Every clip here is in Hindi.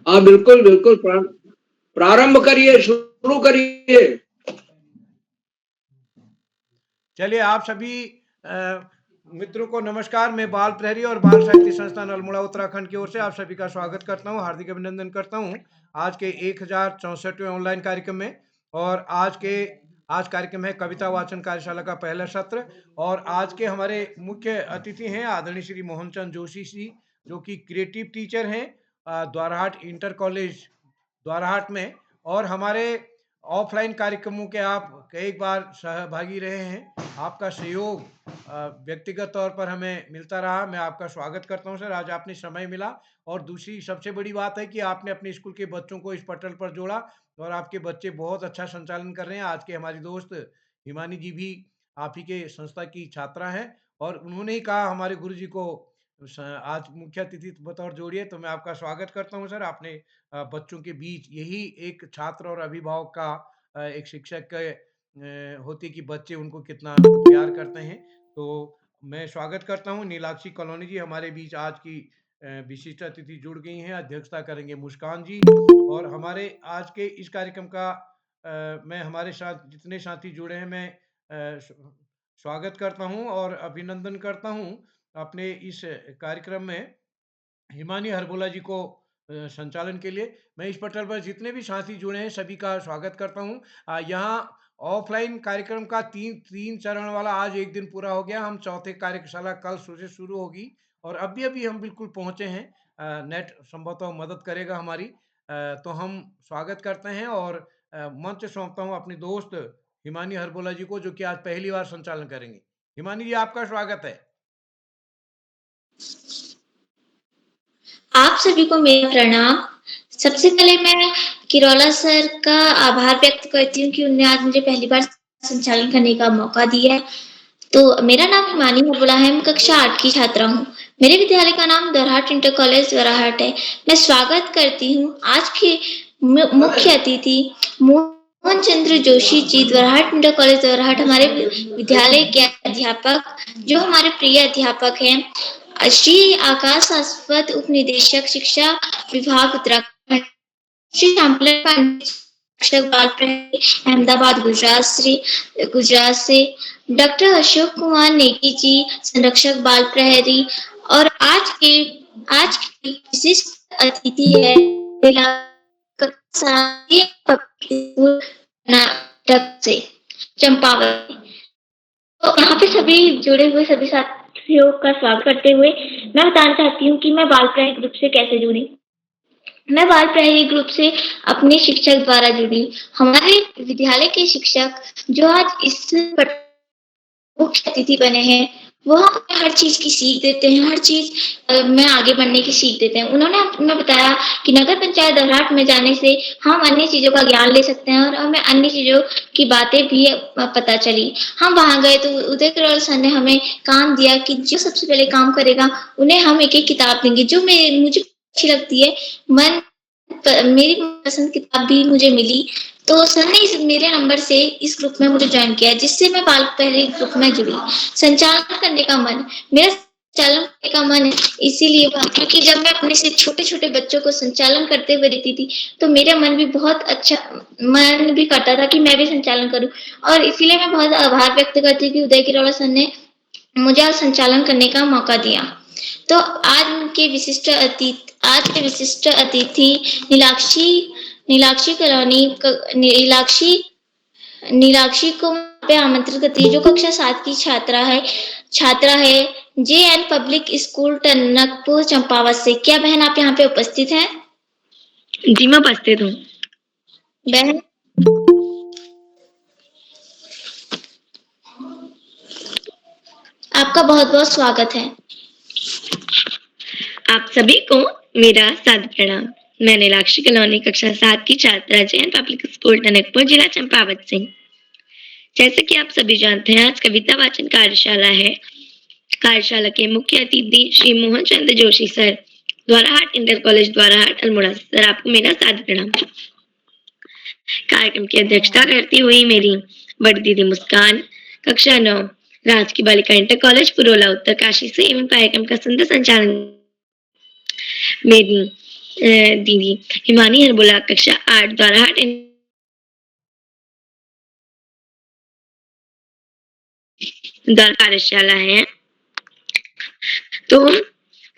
हाँ, बिल्कुल, बिल्कुल प्रारंभ करिए, शुरू करिए। चलिए आप सभी मित्रों को नमस्कार। मैं बाल प्रहरी और बाल साहित्य संस्थान अल्मोड़ा उत्तराखंड की ओर से आप सभी का स्वागत करता हूं, हार्दिक अभिनंदन करता हूं आज के 1064वें ऑनलाइन कार्यक्रम में। और आज कार्यक्रम है कविता वाचन कार्यशाला का पहला सत्र। और आज के हमारे मुख्य अतिथि हैं आदरणीय श्री मोहन चंद जोशी जी, जो कि क्रिएटिव टीचर हैं द्वाराहाट इंटर कॉलेज द्वाराहाट में। और हमारे ऑफलाइन कार्यक्रमों के आप कई बार सहभागी रहे हैं। आपका सहयोग व्यक्तिगत तौर पर हमें मिलता रहा। मैं आपका स्वागत करता हूं सर, आज आपने समय मिला। और दूसरी सबसे बड़ी बात है कि आपने अपने स्कूल के बच्चों को इस पटल पर जोड़ा और आपके बच्चे बहुत अच्छा संचालन कर रहे हैं। आज के हमारी दोस्त हिमानी जी भी आप ही के संस्था की छात्रा हैं और उन्होंने ही कहा हमारे गुरु जी को आज मुख्य अतिथि बतौर जोड़िए। तो मैं आपका स्वागत करता हूं सर। आपने बच्चों के बीच यही एक छात्र और अभिभावक का एक शिक्षक होती है कि बच्चे उनको कितना प्यार करते हैं। तो मैं स्वागत करता हूं नीलाक्षी कॉलोनी जी, हमारे बीच आज की विशिष्ट अतिथि जुड़ गई हैं। अध्यक्षता करेंगे मुस्कान जी। और हमारे आज के इस कार्यक्रम का मैं हमारे साथ जितने साथी जुड़े हैं मैं स्वागत करता हूं और अभिनंदन करता हूं अपने इस कार्यक्रम में हिमानी हरबोला जी को संचालन के लिए। मैं इस पटल पर जितने भी साथी जुड़े हैं सभी का स्वागत करता हूँ। यहाँ ऑफलाइन कार्यक्रम का तीन तीन चरण वाला आज एक दिन पूरा हो गया। हम चौथे कार्यशाला कल से शुरू होगी और अभी अभी हम बिल्कुल पहुंचे हैं। नेट संभवतः मदद करेगा हमारी। तो हम स्वागत करते हैं और मंच सौंपता हूँ अपने दोस्त हिमानी हरबोला जी को, जो कि आज पहली बार संचालन करेंगे। हिमानी जी, आपका स्वागत है। आप सभी को मेरा प्रणाम। सबसे पहले मैं किरोला सर का आभार व्यक्त करती हूँ कि उन्होंने आज मुझे पहली बार संचालन करने का मौका दिया। तो मेरा नाम हिमानी हरबोला है, मैं कक्षा 8 की छात्रा हूँ। मेरे विद्यालय का नाम द्वाराहाट इंटर कॉलेज द्वाराहाट है। मैं स्वागत करती हूँ आज के मुख्य अतिथि मोहन चंद्र जोशी जी, द्वाराहाट इंटर कॉलेज द्वाराहाट हमारे विद्यालय के अध्यापक, जो हमारे प्रिय अध्यापक हैं श्री आकाश शाश्वत, उप निदेशक शिक्षा विभाग उत्तराखंड, श्री श्यामलाल पांडे, शिक्षक बाल प्रहरी अहमदाबाद गुजरात से डॉक्टर अशोक कुमार नेगी जी, संरक्षक बाल प्रहरी। और आज की विशिष्ट अतिथि है से चंपावत। तो यहाँ पे सभी जुड़े हुए सभी साथियों का स्वागत करते हुए मैं बताना चाहती हूँ कि मैं बाल प्रहरी ग्रुप से कैसे जुड़ी। मैं बाल प्रहरी ग्रुप से अपने शिक्षक द्वारा जुड़ी। हमारे विद्यालय के शिक्षक जो आज इस मुख्य अतिथि बने हैं, वो हमें हर चीज की सीख देते हैं, हर चीज में आगे बढ़ने की सीख देते हैं। उन्होंने हमें बताया कि नगर पंचायत द्वाराहाट में जाने से हम अन्य चीजों का ज्ञान ले सकते हैं और हमें अन्य चीजों की बातें भी पता चली। हम वहां गए तो उदय किरोल सर ने हमें काम दिया कि जो सबसे पहले काम करेगा उन्हें हम एक एक किताब देंगे जो मुझे अच्छी लगती है। मेरी पसंद किताब भी मुझे मिली। तो सर ने मेरे नंबर से इस ग्रुप में मुझे ज्वाइन किया, जिससे मैं बाल प्रहरी ग्रुप में जुड़ी। संचालन करने का मन, मेरा संचालन करने का मन इसीलिए हुआ क्योंकि जब मैं अपने से छोटे-छोटे बच्चों को संचालन करते हुए देखती थी, तो मेरा मन भी करता था कि मैं भी संचालन करूं। और इसीलिए मैं बहुत आभार व्यक्त करती हूँ कि उदय किरोला सर ने मुझे आज संचालन करने का मौका दिया। तो आज के विशिष्ट अतिथि नीलाक्षी को पे आमंत्रित करती है, जो कक्षा 7 की छात्रा है JN public school Tanakpur Champawat से। क्या बहन आप यहाँ पे उपस्थित हैं? जी मैं उपस्थित हूँ। बहन आपका बहुत बहुत स्वागत है। आप सभी को मेरा सादर प्रणाम। मैं नीलाक्षी कॉलोनी कक्षा 7 की छात्रा JN पब्लिक स्कूल टनकपुर जिला चंपावत से। जैसे कि आप सभी जानते हैं आज कविता वाचन कार्यशाला है। कार्यशाला के मुख्य अतिथि Shri Mohan Chandra Joshi sir, Dwarahat inter college Dwarahat Almora. Sir आपको मेरा सादर प्रणाम। कार्यक्रम की अध्यक्षता करती हुई मेरी बड़ी दीदी मुस्कान, कक्षा 9 राजकीय बालिका इंटर कॉलेज पुरोला उत्तरकाशी से एवं कार्यक्रम का सुंदर संचालन मेरी दीदी हिमानी हरबोला कक्षा 8 द्वारा कार्यशाला है। तो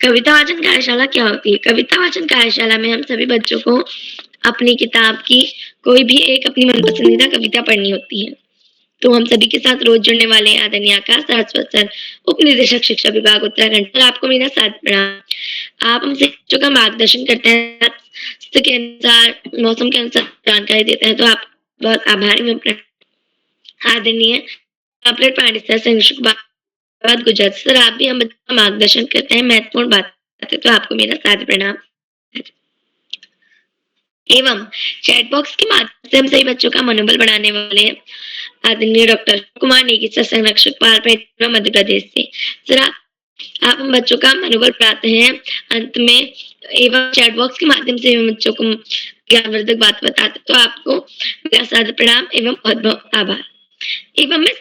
कविता वाचन कार्यशाला क्या होती है? कविता वाचन कार्यशाला में हम सभी बच्चों को अपनी किताब की कोई भी एक अपनी मनपसंदीदा कविता पढ़नी होती है। तो हम सभी के साथ रोज जुड़ने वाले आदरणीय आकाश सारस्वत सर, उप निदेशक शिक्षा विभाग उत्तराखंड, सर आपको मेरा साथ प्रणाम। आप हमसे बच्चों का मार्गदर्शन करते हैं, के अनुसार मौसम के अनुसार जानकारी देते हैं, तो आप बहुत आभारी हूँ। आदरणीय पॉपुलर पांडे सर, संरक्षक बात गुजरात सर, आप भी हम बच्चों का मार्गदर्शन करते हैं, महत्वपूर्ण बात करते हैं, तो आपको मेरा साथ प्रणाम। एवं चैट बॉक्स के माध्यम से हम सभी बच्चों का मनोबल बढ़ाने वाले आदरणीय डॉक्टर कुमार नेगी सर, संरक्षक बाल मध्य प्रदेश से। सर आप हम बच्चों का मनोबल बढ़ाते हैं अंत में, एवं चैट बॉक्स के माध्यम से हम बच्चों को ज्ञानवर्धक बात बताते, तो आपको मेरा सादर प्रणाम एवं बहुत बहुत आभार। एवं मैं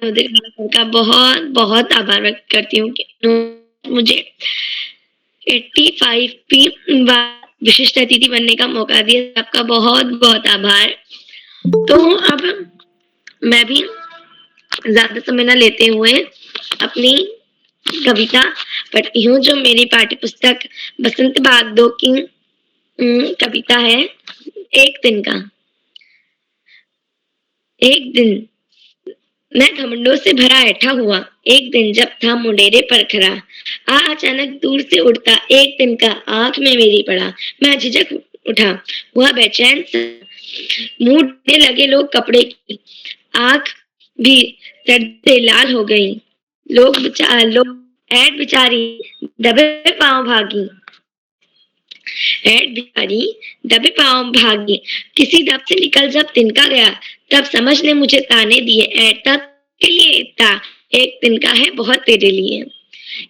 का बहुत बहुत आभार व्यक्त करती हूँ कि मुझे 85 विशिष्ट अतिथि बनने का मौका दिया। आपका बहुत बहुत आभार। तो अब मैं भी ज्यादा समय न लेते हुए अपनी कविता पढ़ती हूँ, जो मेरी पाठ्य पुस्तक बसंत बाग 2 की कविता है। एक दिन का। एक दिन मैं घमंडों से भरा ऐठा हुआ, एक दिन जब था मुंडेरे पर खड़ा, अचानक दूर से उड़ता एक दिन का आंख में मेरी पड़ा। मैं झिझक उठा, हुआ बेचैन, मुंह ढूंढने लगे लोग कपड़े की, आंख भी दर्द से लाल हो गई। लोग ऐड बिचारी दबे पांव भागी, ऐड बिचारी दबे पांव भागी, किसी दब से निकल जब तिनका गया, तब समझ ले मुझे ताने दिए, ऐड तब के लिए था, एक दिन का है बहुत तेरे लिए।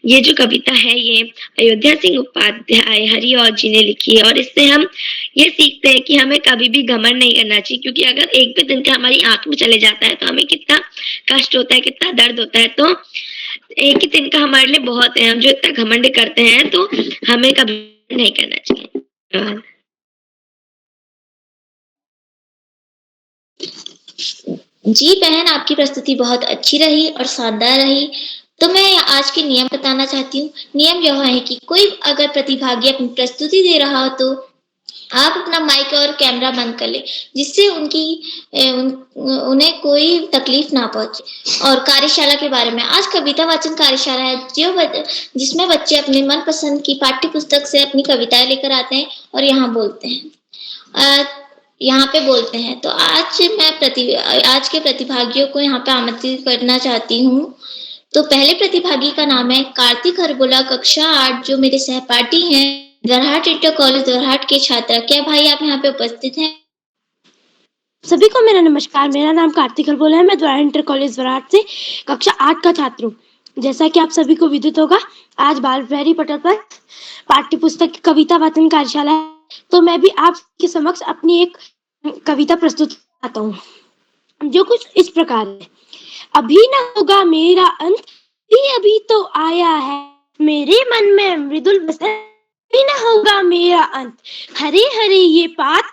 ये जो कविता है ये अयोध्या सिंह उपाध्याय हरि और जी ने लिखी है, और इससे हम ये सीखते हैं कि हमें कभी भी घमंड नहीं करना चाहिए, क्योंकि अगर एक भी दिन का हमारी आंख में चले जाता है तो हमें कितना कष्ट होता है, कितना दर्द होता है। तो एक ही दिन का हमारे लिए बहुत है, हम जो इतना घमंड करते हैं तो हमें कभी नहीं करना चाहिए। जी बहन, आपकी प्रस्तुति बहुत अच्छी रही और शानदार रही। तो मैं आज के नियम बताना चाहती हूँ। नियम यह है कि कोई अगर प्रतिभागी अपनी प्रस्तुति दे रहा हो तो आप अपना माइक और कैमरा बंद कर ले, जिससे उन्हें कोई तकलीफ ना पहुंचे। और कार्यशाला के बारे में, आज कविता वाचन कार्यशाला है जिसमें बच्चे अपने मनपसंद की पाठ्य पुस्तक से अपनी कविताएं लेकर आते हैं और यहाँ पे बोलते हैं। तो आज के प्रतिभागियों को यहाँ पे आमंत्रित करना चाहती हूँ। तो पहले प्रतिभागी का नाम है कार्तिक हरबोला कक्षा 8, जो मेरे सहपाठी हैं, द्वारहाट इंटर कॉलेज द्वारहाट के छात्र। क्या भाई आप यहाँ पे उपस्थित हैं? सभी को मेरा नमस्कार। मेरा नाम कार्तिक हरबोला है। मैं द्वारहाट इंटर कॉलेज द्वारहाट से कक्षा 8 का छात्र हूँ। जैसा कि आप सभी को विदित होगा, आज बाल प्रहरी पटल पर पाठ्य पुस्तक की कविता वाचन कार्यशाला है, तो मैं भी आपके समक्ष अपनी एक कविता प्रस्तुत करता हूँ, जो कुछ इस प्रकार है। अभी न होगा मेरा अंत, अभी तो आया है मेरे मन में मृदुल बसंत, अभी न होगा मेरा अंत। हरे हरे ये पात,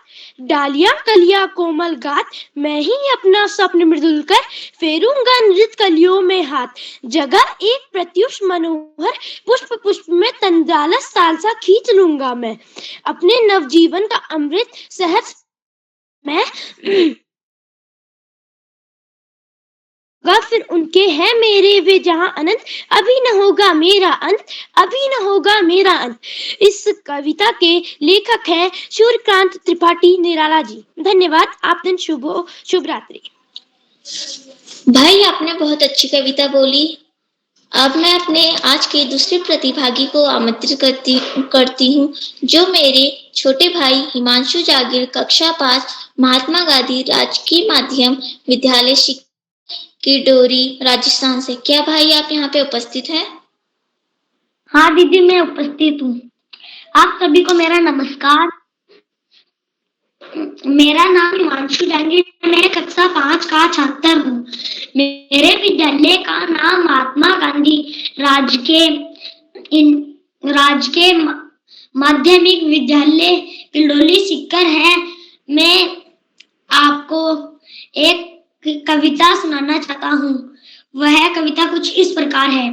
डालियां कलियां कोमल गात, मैं ही अपना स्वप्न मृदुल कर फेरूंगा नृत्य कलियों में हाथ। जगह एक प्रत्युष मनोहर, पुष्प पुष्प में तंजालस सालसा खींच लूंगा मैं, अपने नवजीवन का अमृत सहज मैं फिर उनके हैं मेरे वे जहां अनंत, अभी न होगा मेरा अंत, अभी न होगा मेरा अंत। इस कविता के लेखक हैं सूर्यकांत त्रिपाठी निराला जी। धन्यवाद। आप दिन शुभ हो। शुभ रात्रि। भाई आपने बहुत अच्छी कविता बोली। अब मैं अपने आज के दूसरे प्रतिभागी को आमंत्रित करती हूँ, जो मेरे छोटे भाई हिमांशु जागीर कक्षा 5 महात्मा गांधी राजकीय माध्यम विद्यालय की डोरी राजस्थान से। क्या भाई आप यहाँ पे उपस्थित हैं? हाँ दीदी, मैं उपस्थित हूँ। आप सभी को मेरा नमस्कार। मेरा नाम हिमांशु जागीर, मैं कक्षा 5 का छात्र हूँ। मेरे विद्यालय का नाम महात्मा गांधी राजकीय माध्यमिक विद्यालय किल्डोली सीकर है। मैं आपको एक कविता सुनाना चाहता हूँ। वह कविता कुछ इस प्रकार है।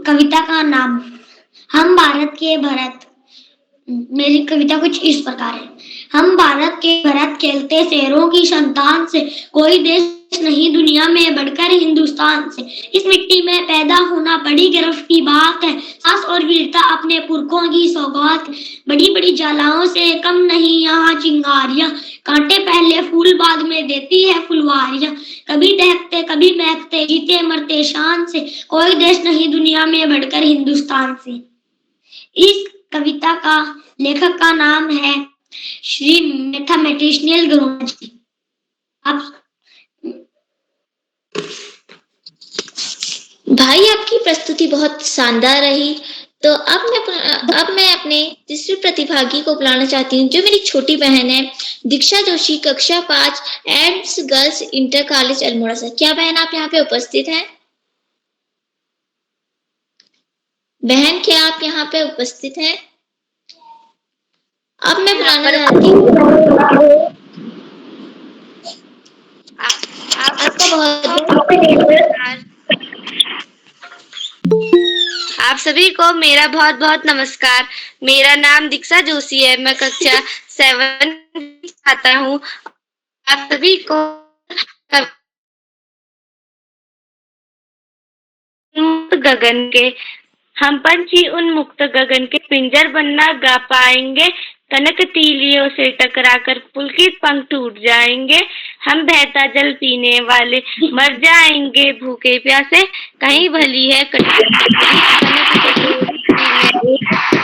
कविता का नाम हम भारत के भरत। मेरी कविता कुछ इस प्रकार है। हम भारत के भरत खेलते शेरों की संतान से, कोई देश नहीं दुनिया में बढ़कर हिंदुस्तान से। इस मिट्टी में पैदा होना बड़ी गर्व की बात है, साहस और वीरता अपने पुरखों की सौगात। बड़ी बड़ी ज्वालाओं से कम नहीं यहाँ चिंगारियां, कांटे पहले फूल बाद में देती है फुलवारियां। कभी दहकते कभी महकते, जीते मरते शान से, कोई देश नहीं दुनिया में बढ़कर हिंदुस्तान से। इस कविता का लेखक का नाम है श्री मैथमेटिशियन गरुड़ा जी। आप भाई आपकी प्रस्तुति बहुत शानदार रही। तो अब मैं अपने तीसरे प्रतिभागी को बुलाना चाहती हूँ, जो मेरी छोटी बहन है दीक्षा जोशी, कक्षा 5 एड्स गर्ल्स इंटर कॉलेज अल्मोड़ा से। क्या बहन आप यहाँ पे उपस्थित हैं? बहन क्या आप यहाँ पे उपस्थित हैं? अब मैं बुलाना चाहती हूँ आपका आप सभी को मेरा बहुत बहुत नमस्कार। मेरा नाम दीक्षा जोशी है। मैं कक्षा 7 आता हूँ। आप सभी को मुक्त गगन के, हम पंछी उन्मुक्त गगन के पिंजर बनना गा पाएंगे। कनक तीलियों से टकराकर पुलकित पंख टूट जाएंगे। हम बहता जल पीने वाले मर जाएंगे भूखे प्यासे। कहीं भली है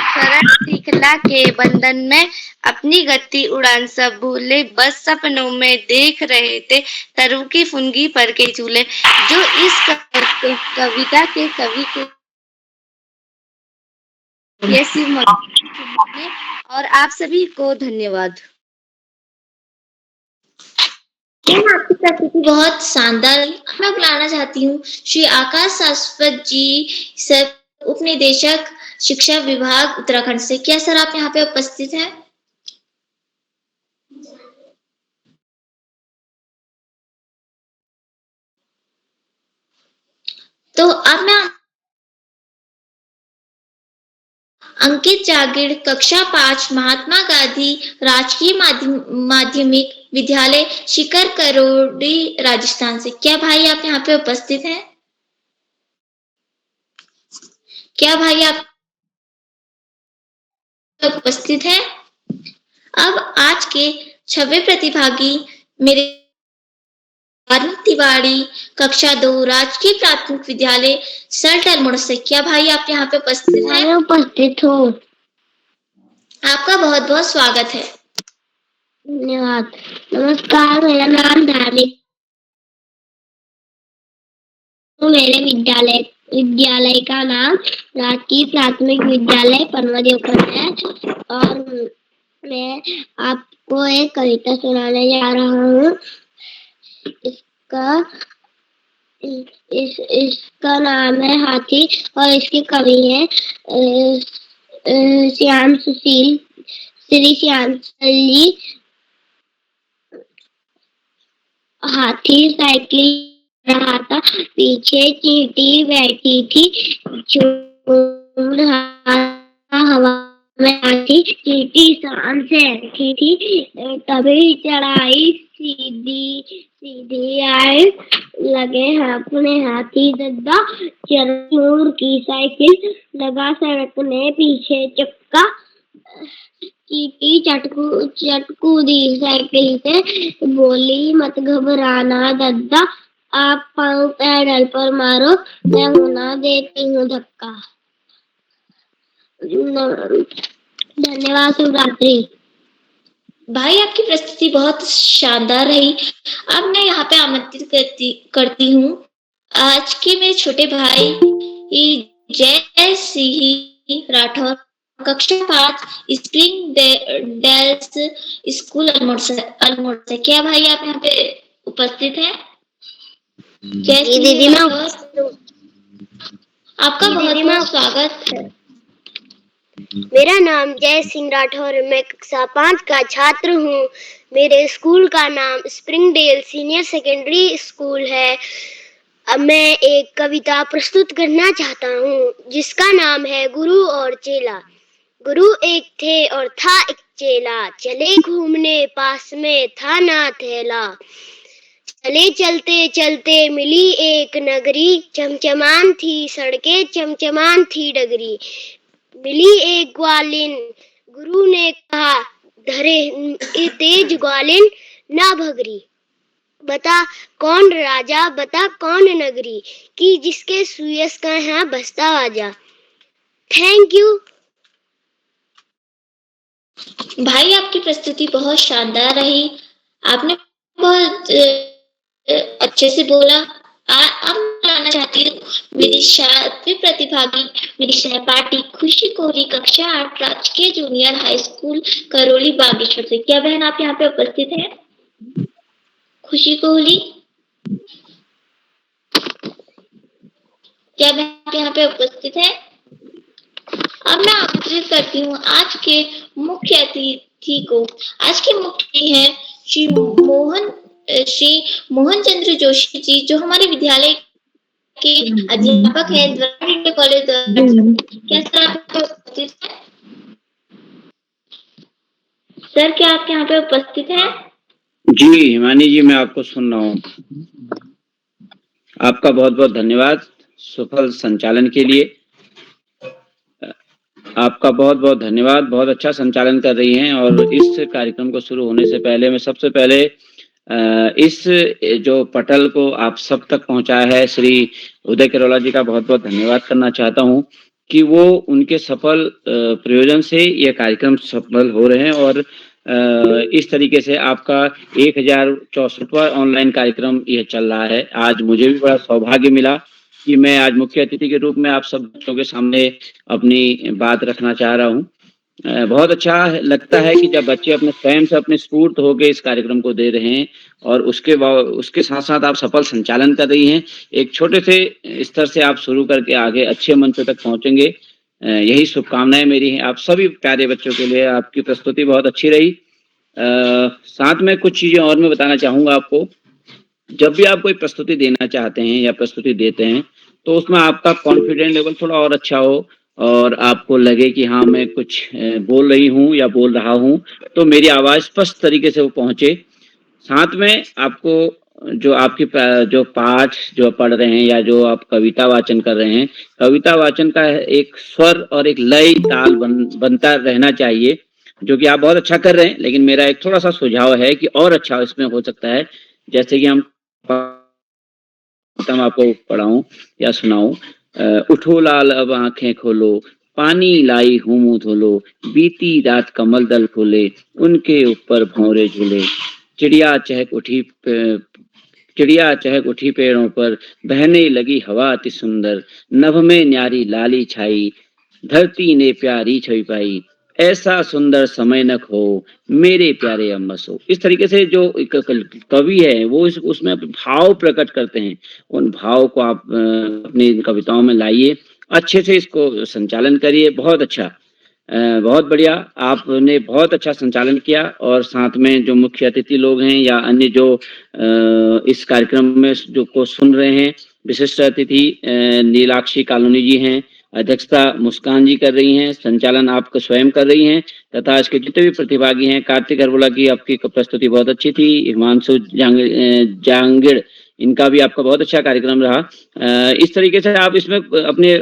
शरण श्रृंखला के बंधन में, अपनी गति उड़ान सब भूले। बस सपनों में देख रहे थे तरु की फुनगी पर के झूले। जो इस कविता के कवि के ये शिव और आप सभी को धन्यवाद। आपकी प्रस्तुति बहुत शानदार रही। मैं बुलाना चाहती हूँ श्री आकाश शाश्वत जी सर, उप निदेशक शिक्षा विभाग उत्तराखंड से। क्या सर आप यहाँ पे उपस्थित हैं? तो अब मैं अंकित जागीर, कक्षा 5 महात्मा गांधी राजकीय माध्यमिक विद्यालय शिकर करोड़ी राजस्थान से। क्या भाई आप यहाँ पे उपस्थित हैं? क्या भाई आप उपस्थित हैं? अब आज के 6वें प्रतिभागी मेरे अरुण तिवारी, कक्षा 2 राजकीय प्राथमिक विद्यालय सल्ट अल्मोड़ा से। क्या भाई आप यहाँ पे उपस्थित हैं? मैं उपस्थित हूँ। आपका बहुत बहुत स्वागत है। धन्यवाद। नमस्कार, मेरा नाम धार्मिक। मेरे विद्यालय का नाम राजकीय प्राथमिक विद्यालय पनवदेवपुर है और मैं आपको एक कविता सुनाने जा रहा हूँ। इसका नाम है हाथी और इसके कवि हैं श्याम सुशील, श्री श्याम जी। हाथी साइकिल रहा था, पीछे चींटी बैठी थी, हवा में हाथी चींटी शान से बैठी थी। तभी चढ़ाई सीधी आए लगे अपने हाथी दद्दा, चरनूर की साइकिल लगा सड़कने पीछे चक्का। चींटी चटकू दी साइकिल से, बोली मत घबराना दद्दा, आप पाँव पैडल पर मारो, मैं होना देती हूँ धक्का। धन्यवाद। शुभ रात्रि। भाई आपकी प्रस्तुति बहुत शानदार रही। अब मैं यहाँ पे आमंत्रित करती हूँ आज के मेरे छोटे भाई जय सिंह राठौर, कक्षा 5 स्प्रिंग डेल्स स्कूल अल्मोड़ा से। क्या भाई आप यहाँ पे उपस्थित हैं? जय सिंह राठौर, आपका बहुत बहुत स्वागत है। मेरा नाम जय सिंह राठौर है। मैं कक्षा 5 का छात्र हूँ। मेरे स्कूल का नाम स्प्रिंगडेल सीनियर सेकेंडरी स्कूल है। अब मैं एक कविता प्रस्तुत करना चाहता हूँ जिसका नाम है गुरु और चेला। गुरु एक थे और था एक चेला, चले घूमने पास में था ना थैला। चले चलते चलते मिली एक नगरी, चमचमान थी सड़कें चमचमान थी डगरी। मिली एक ग्वालिन, गुरु ने कहा धरे तेज ग्वालिन ना भगरी। बता कौन राजा बता कौन नगरी, कि जिसके सुयस का यहाँ बसता आजा। Thank you. भाई आपकी प्रस्तुति बहुत शानदार रही। आपने बहुत अच्छे से बोला। अब मैं आना चाहती हूँ मेरी 7वीं प्रतिभागी, मेरी सहपाठी खुशी कोहली, कक्षा 8 राजकीय junior high school Karauli Bageshwar से। क्या बहन आप यहाँ पे उपस्थित हैं? खुशी कोहली, क्या बहन आप यहाँ पे उपस्थित है? अब मैं आमंत्रित करती हूँ आज के मुख्य अतिथि को। आज के मुख्य अतिथि हैं श्री मोहन चंद्र जोशी जी, जो हमारे विद्यालय के अध्यापक हैं द्वारा इंटर कॉलेज। क्या सर आप उपस्थित हैं? सर क्या आप यहाँ पे उपस्थित हैं? जी हिमानी जी, मैं आपको सुन रहा हूँ। आपका बहुत बहुत धन्यवाद सफल संचालन के लिए। आपका बहुत बहुत धन्यवाद, बहुत अच्छा संचालन कर रही हैं। और इस कार्यक्रम को शुरू होने से पहले मैं सबसे पहले इस जो पटल को आप सब तक पहुंचाया है श्री उदय किरोला जी का बहुत बहुत धन्यवाद करना चाहता हूं कि वो उनके सफल प्रयोजन से ये कार्यक्रम सफल हो रहे हैं। और इस तरीके से आपका 1064वां ऑनलाइन कार्यक्रम यह चल रहा है। आज मुझे भी बड़ा सौभाग्य मिला कि मैं आज मुख्य अतिथि के रूप में आप सब बच्चों के सामने अपनी बात रखना चाह रहा हूँ। बहुत अच्छा लगता है कि जब बच्चे अपने स्वयं से अपने स्फूर्त होकर इस कार्यक्रम को दे रहे हैं और उसके साथ साथ आप सफल संचालन कर रही हैं। एक छोटे से स्तर से आप शुरू करके आगे अच्छे मंचों तक पहुंचेंगे, यही शुभकामनाएं मेरी हैं आप सभी प्यारे बच्चों के लिए। आपकी प्रस्तुति बहुत अच्छी रही। साथ में कुछ चीजें और मैं बताना चाहूंगा आपको। जब भी आप कोई प्रस्तुति देना चाहते हैं या प्रस्तुति देते हैं तो उसमें आपका कॉन्फिडेंस लेवल थोड़ा और अच्छा हो और आपको लगे कि हाँ मैं कुछ बोल रही हूँ या बोल रहा हूँ, तो मेरी आवाज स्पष्ट तरीके से वो पहुंचे। साथ में आपको जो पाठ जो पढ़ रहे हैं या जो आप कविता वाचन कर रहे हैं, कविता वाचन का एक स्वर और एक लय ताल बनता रहना चाहिए, जो कि आप बहुत अच्छा कर रहे हैं। लेकिन मेरा एक थोड़ा सा सुझाव है कि और अच्छा इसमें हो सकता है। जैसे कि हम आपको पढ़ाऊं या सुनाऊं। उठो लाल अब आंखें खोलो, पानी लाई हूँ मुंह धोलो, बीती रात कमल दल खोले, उनके ऊपर भौरे झूले। चिड़िया चहक उठी पेड़ों पर, बहने लगी हवा अति सुंदर, नभ में न्यारी लाली छाई, धरती ने प्यारी छवि पाई, ऐसा सुंदर समय न खो, मेरे प्यारे अम्बसो। इस तरीके से जो कवि है वो उसमें भाव प्रकट करते हैं। उन भाव को आप अपनी कविताओं में लाइए, अच्छे से इसको संचालन करिए। बहुत अच्छा, बहुत बढ़िया, आपने बहुत अच्छा संचालन किया। और साथ में जो मुख्य अतिथि लोग हैं या अन्य जो इस कार्यक्रम में जो को सुन रहे हैं, विशिष्ट अतिथि नीलाक्षी कॉलोनी जी हैं, अध्यक्षता मुस्कान जी कर रही हैं, संचालन आप स्वयं कर रही हैं, तथा इसके जितने भी प्रतिभागी हैं, कार्तिक हरबोला की आपकी प्रस्तुति बहुत अच्छी थी, हिमांशु जांगिड़ इनका भी आपका बहुत अच्छा कार्यक्रम रहा। इस तरीके से आप इसमें अपने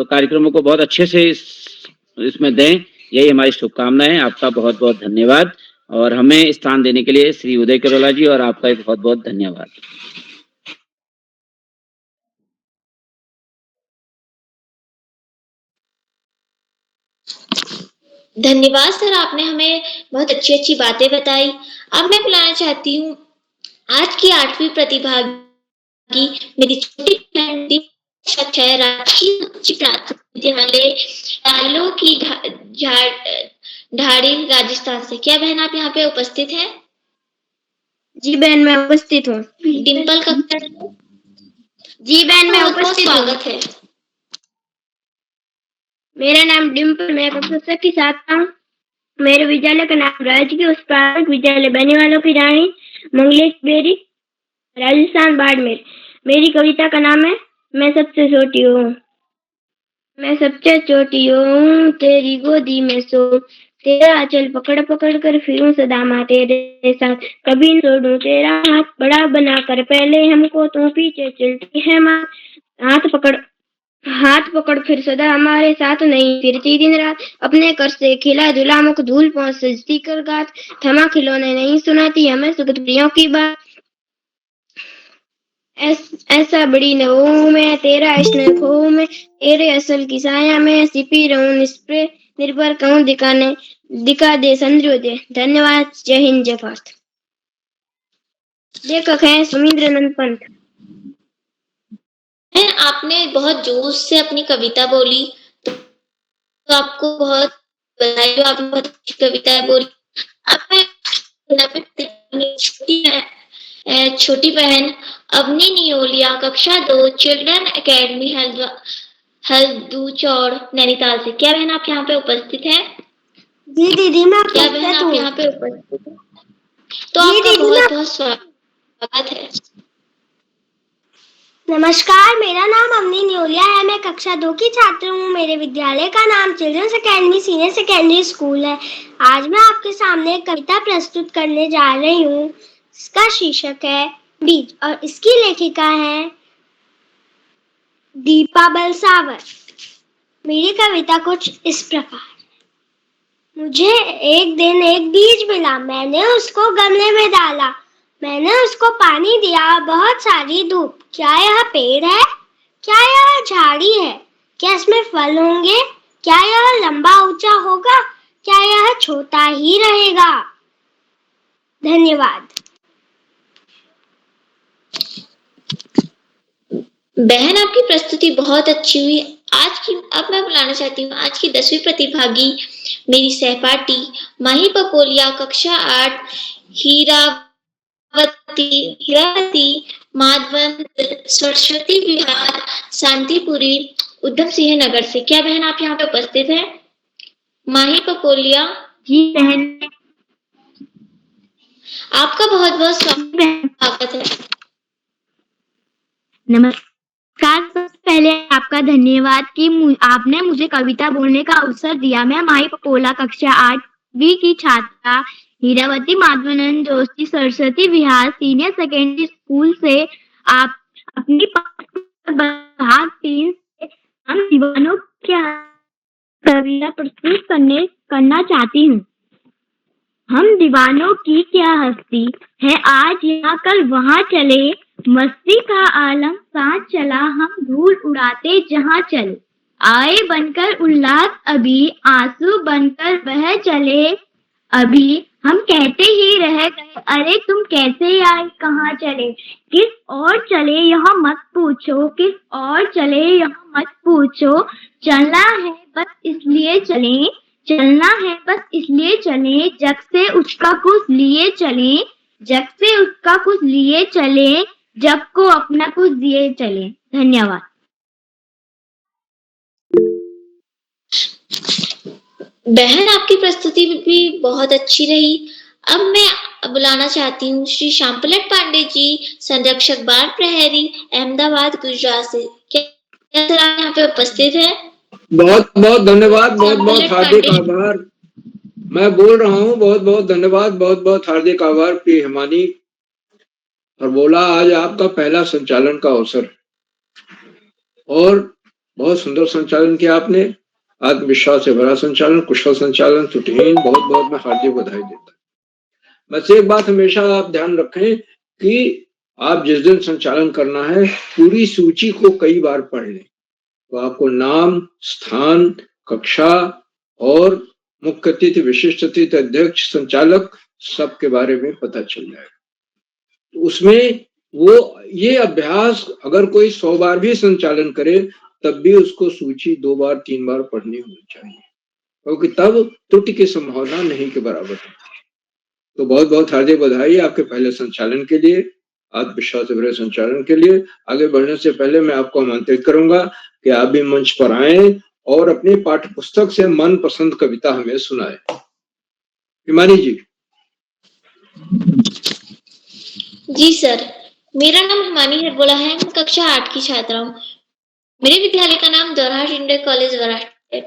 कार्यक्रमों को बहुत अच्छे से इसमें दें, यही हमारी शुभकामनाएं। आपका बहुत बहुत धन्यवाद और हमें स्थान देने के लिए श्री उदय किरोला जी और आपका बहुत बहुत धन्यवाद। धन्यवाद सर, आपने हमें बहुत अच्छी अच्छी बातें बताई। अब मैं बुलाना चाहती हूँ आज की 8वीं प्रतिभागी, मेरी छोटी बहन है, राजकीय उच्च प्राथमिक विद्यालय लालो की ढाड़ी राजस्थान से। क्या बहन आप यहाँ पे उपस्थित हैं? जी बहन मैं उपस्थित हूँ। डिम्पल का जी बहन मैं उपस्थित हूँ। स्वागत है। मेरा नाम डिम्पल, मैं कक्षा की छात्रा हूँ। मेरे विद्यालय का नाम राजकीय उच्च प्राथमिक विद्यालय बनीवालों की रानी मंगलेश बेरी, राजस्थान बाड़मेर। मेरी कविता का नाम है मैं सबसे छोटी हूँ। मैं सबसे छोटी हूँ, तेरी गोदी में सो, तेरा आंचल पकड़ पकड़ कर फिरूं सदा माँ तेरे साथ, कभी न छोड़ूं तेरा हाथ बड़ा बनाकर, पहले हमको तू पीछे चलती है माँ, हाथ पकड़ फिर सदा हमारे साथ, नहीं फिरती दिन रात, अपने कर से खिला धुला मुख धूल पहुंच सजती कर गात, थमा खिलौने नहीं सुनाती हमें सुख प्रियों की बात, ऐसा बड़ी न हूँ मैं, तेरा स्नेह खोऊं मैं, तेरे असल की साया में सिपी रहूं निष्प्रे निर्भर कहूं दिखा दे संजोदय। धन्यवाद। जय हिंद जय भारत। लेखक हैं सुमिंद्रानंद पंत। आपने बहुत जोश से अपनी कविता बोली, तो आपको बहुत बधाई हो, आपने बहुत अच्छी कविताएं बोली। अब मैं छोटी बहन अवनी नियोलिया कक्षा 2 चिल्ड्रन एकेडमी हल्दूचौड़ नैनीताल से। क्या बहन आप यहाँ पे उपस्थित हैं? जी दीदी मैं क्या बहन आप यहाँ पे उपस्थित हैं? तो आपका बहुत बहुत स्वागत है। नमस्कार, मेरा नाम अवनी न्योलिया है। मैं कक्षा 2 की छात्र हूँ। मेरे विद्यालय का नाम children's academy senior secondary school है। आज मैं आपके सामने एक कविता प्रस्तुत करने जा रही हूँ। इसका शीर्षक है बीज और इसकी लेखिका है दीपा बलसावर। मेरी कविता कुछ इस प्रकार। मुझे एक दिन एक बीज मिला, मैंने उसको गमले में डाला, मैंने उसको पानी दिया, बहुत सारी धूप। क्या यह पेड़ है? क्या यह झाड़ी है? क्या इसमें फल होंगे? क्या यह लंबा ऊंचा होगा? क्या यह छोटा ही रहेगा? धन्यवाद। बहन आपकी प्रस्तुति बहुत अच्छी हुई। अब मैं बुलाना चाहती हूँ आज की 10वीं प्रतिभागी मेरी सहपाठी माही पपोलिया कक्षा 8 हीरावती माधवंत सरस्वती विहार शांतिपुरी उधम सिंह नगर से। क्या बहन आप यहाँ पे उपस्थित हैं? माही पपोलिया। जी बहन। आपका बहुत बहुत स्वागत है। नमस्कार, सबसे पहले आपका धन्यवाद कि आपने मुझे कविता बोलने का अवसर दिया। मैं माही पपोला कक्षा 8वीं की छात्रा Hirawati Madhavanand Joshi Saraswati Vihar senior secondary school से आप अपनी भाग 3 से हम दीवानों की कविता प्रस्तुत करना चाहती हूँ। हम दीवानों की क्या हस्ती है, आज यहाँ कल वहाँ चले, मस्ती का आलम साथ चला, हम धूल उड़ाते जहाँ चले, आए बनकर उल्लास अभी, आंसू बनकर बह चले, अभी हम कहते ही रह गए, अरे तुम कैसे आए कहाँ चले, किस और चले यहाँ मत पूछो, किस और चले यहाँ मत पूछो, चलना है बस इसलिए चले, चलना है बस इसलिए चले, जग से उसका कुछ लिए चले, जग से उसका कुछ लिए चले, जग को अपना कुछ दिए चले। धन्यवाद। बहन आपकी प्रस्तुति भी बहुत अच्छी रही। अब मैं बुलाना चाहती हूँ श्री श्यामपलट पांडे जी, संरक्षक बाल प्रहरी अहमदाबाद गुजरात से। क्या सर आप यहाँ पे उपस्थित है? बहुत बहुत धन्यवाद, बहुत बहुत हार्दिक आभार। मैं बोल रहा हूँ, बहुत बहुत धन्यवाद, बहुत बहुत हार्दिक आभार प्रिय हिमानी। और बोला आज आपका पहला संचालन का अवसर और बहुत सुंदर संचालन किया आपने, आत्मविश्वास से भरा संचालन, कुशल संचालन, त्रुटिहीन। बहुत बहुत मैं हार्दिक बधाई देता हूँ। बस एक बात हमेशा आप ध्यान रखें कि आप जिस दिन संचालन करना है पूरी सूची को कई बार पढ़ लें, तो आपको नाम, स्थान, कक्षा और मुख्य अतिथि, विशिष्ट अतिथि, अध्यक्ष, संचालक सबके बारे में पता चल जाएगा। तो उसमें वो ये अभ्यास अगर कोई 100 बार भी संचालन करे तब भी उसको सूची 2 बार 3 बार पढ़नी होनी चाहिए, क्योंकि तब त्रुटि की संभावना नहीं के बराबर है। तो बहुत बहुत हार्दिक बधाई आपके पहले संचालन के लिए, आत्मविश्वास से भरे संचालन के लिए। आगे बढ़ने से पहले मैं आपको आमंत्रित करूंगा कि आप भी मंच पर आएं और अपनी पाठ्य पुस्तक से मनपसंद कविता हमें सुनाए। हिमानी जी। जी सर, मेरा नाम हिमानी हरबोला है। मैं कक्षा 8 की छात्रा हूँ। मेरे विद्यालय का नाम दोरहाट इंटर कॉलेज वराट है।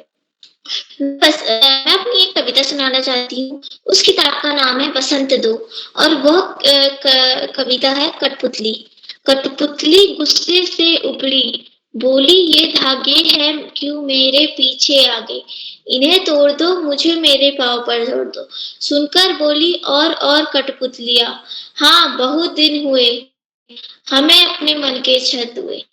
मैं अपनी एक कविता सुनाना चाहती हूँ। उस किताब का नाम है बसंत दो और वह कविता है कठपुतली। कठपुतली गुस्से से उबली, बोली ये धागे हैं क्यों मेरे पीछे आ गए, इन्हें तोड़ दो मुझे मेरे पाँव पर जोड़ दो। सुनकर बोली और कठपुतलियाँ, हाँ बहुत दिन हुए हमें अपने मन के छत हुए।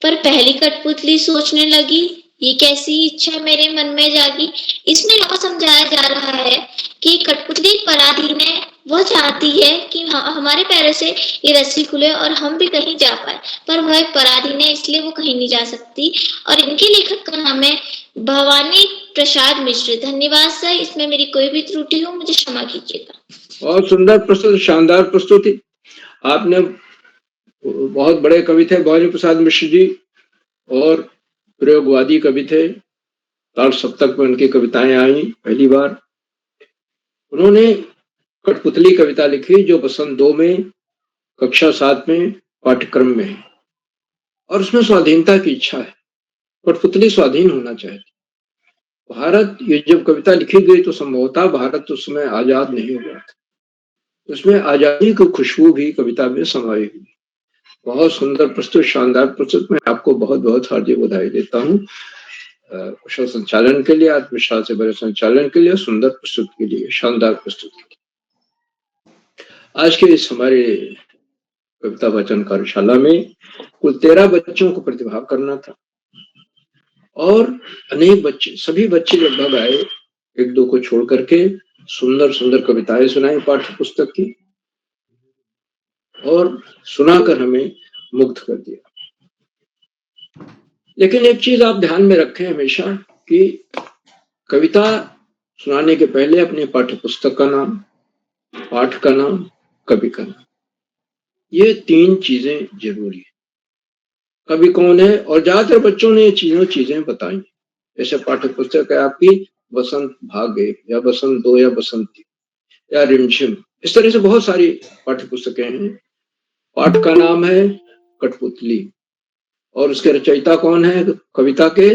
पर पहली कठपुतली सोचने लगी, ये कैसी इच्छा मेरे मन में जागी। इसमें यह समझाया जा रहा है कि कठपुतली पराधीन है। वह चाहती है कि हमारे पैरों से ये रस्सी खुले और हम भी कहीं जा पाए, पर वह एक पराधीन है, इसलिए वो कहीं नहीं जा सकती। और इनके लेखक का नाम है भवानी प्रसाद मिश्र। धन्यवाद सर, इसमें मेरी कोई भी त्रुटि हो मुझे क्षमा कीजिएगा। बहुत सुंदर प्रस्तुति, शानदार प्रस्तुति। आपने बहुत बड़े कवि थे भवानी प्रसाद मिश्र जी और प्रयोगवादी कवि थे। ताल सप्तक में उनकी कविताएं आई पहली बार। उन्होंने कठपुतली कविता लिखी जो बसंत 2 में कक्षा 7 में पाठ्यक्रम में है और उसमें स्वाधीनता की इच्छा है। कठपुतली स्वाधीन होना चाहती। भारत, ये जब कविता लिखी गई तो संभवतः भारत उस समय आजाद नहीं हुआ था। उसमें आजादी की खुशबू भी कविता में समाई हुई। बहुत सुंदर प्रस्तुत, शानदार प्रस्तुत। मैं आपको बहुत बहुत हार्दिक बधाई देता हूँ कुशल संचालन के लिए, आत्मविश्वास से भरे संचालन के लिए, सुंदर प्रस्तुत के लिए, शानदार प्रस्तुत के लिए। आज के इस हमारे कविता वाचन कार्यशाला में कुल 13 बच्चों को प्रतिभाग करना था और अनेक बच्चे, सभी बच्चे लगभग आए, 1-2 को छोड़ करके सुंदर सुंदर कविताएं सुनाई पाठ्य पुस्तक की और सुनाकर हमें मुग्ध कर दिया। लेकिन एक चीज आप ध्यान में रखें हमेशा कि कविता सुनाने के पहले अपने पाठ्य पुस्तक का नाम, पाठ का नाम, कवि का नाम, ये 3 चीजें जरूरी है। कवि कौन है, और ज्यादातर बच्चों ने ये चीजें बताई। जैसे पाठ्य पुस्तक है आपकी बसंत भाग 1 या बसंत 2 या बसंती या रिमझिम, इस तरह से बहुत सारी पाठ्य पुस्तकें हैं। पाठ का नाम है कठपुतली और उसके रचयिता कौन है कविता के?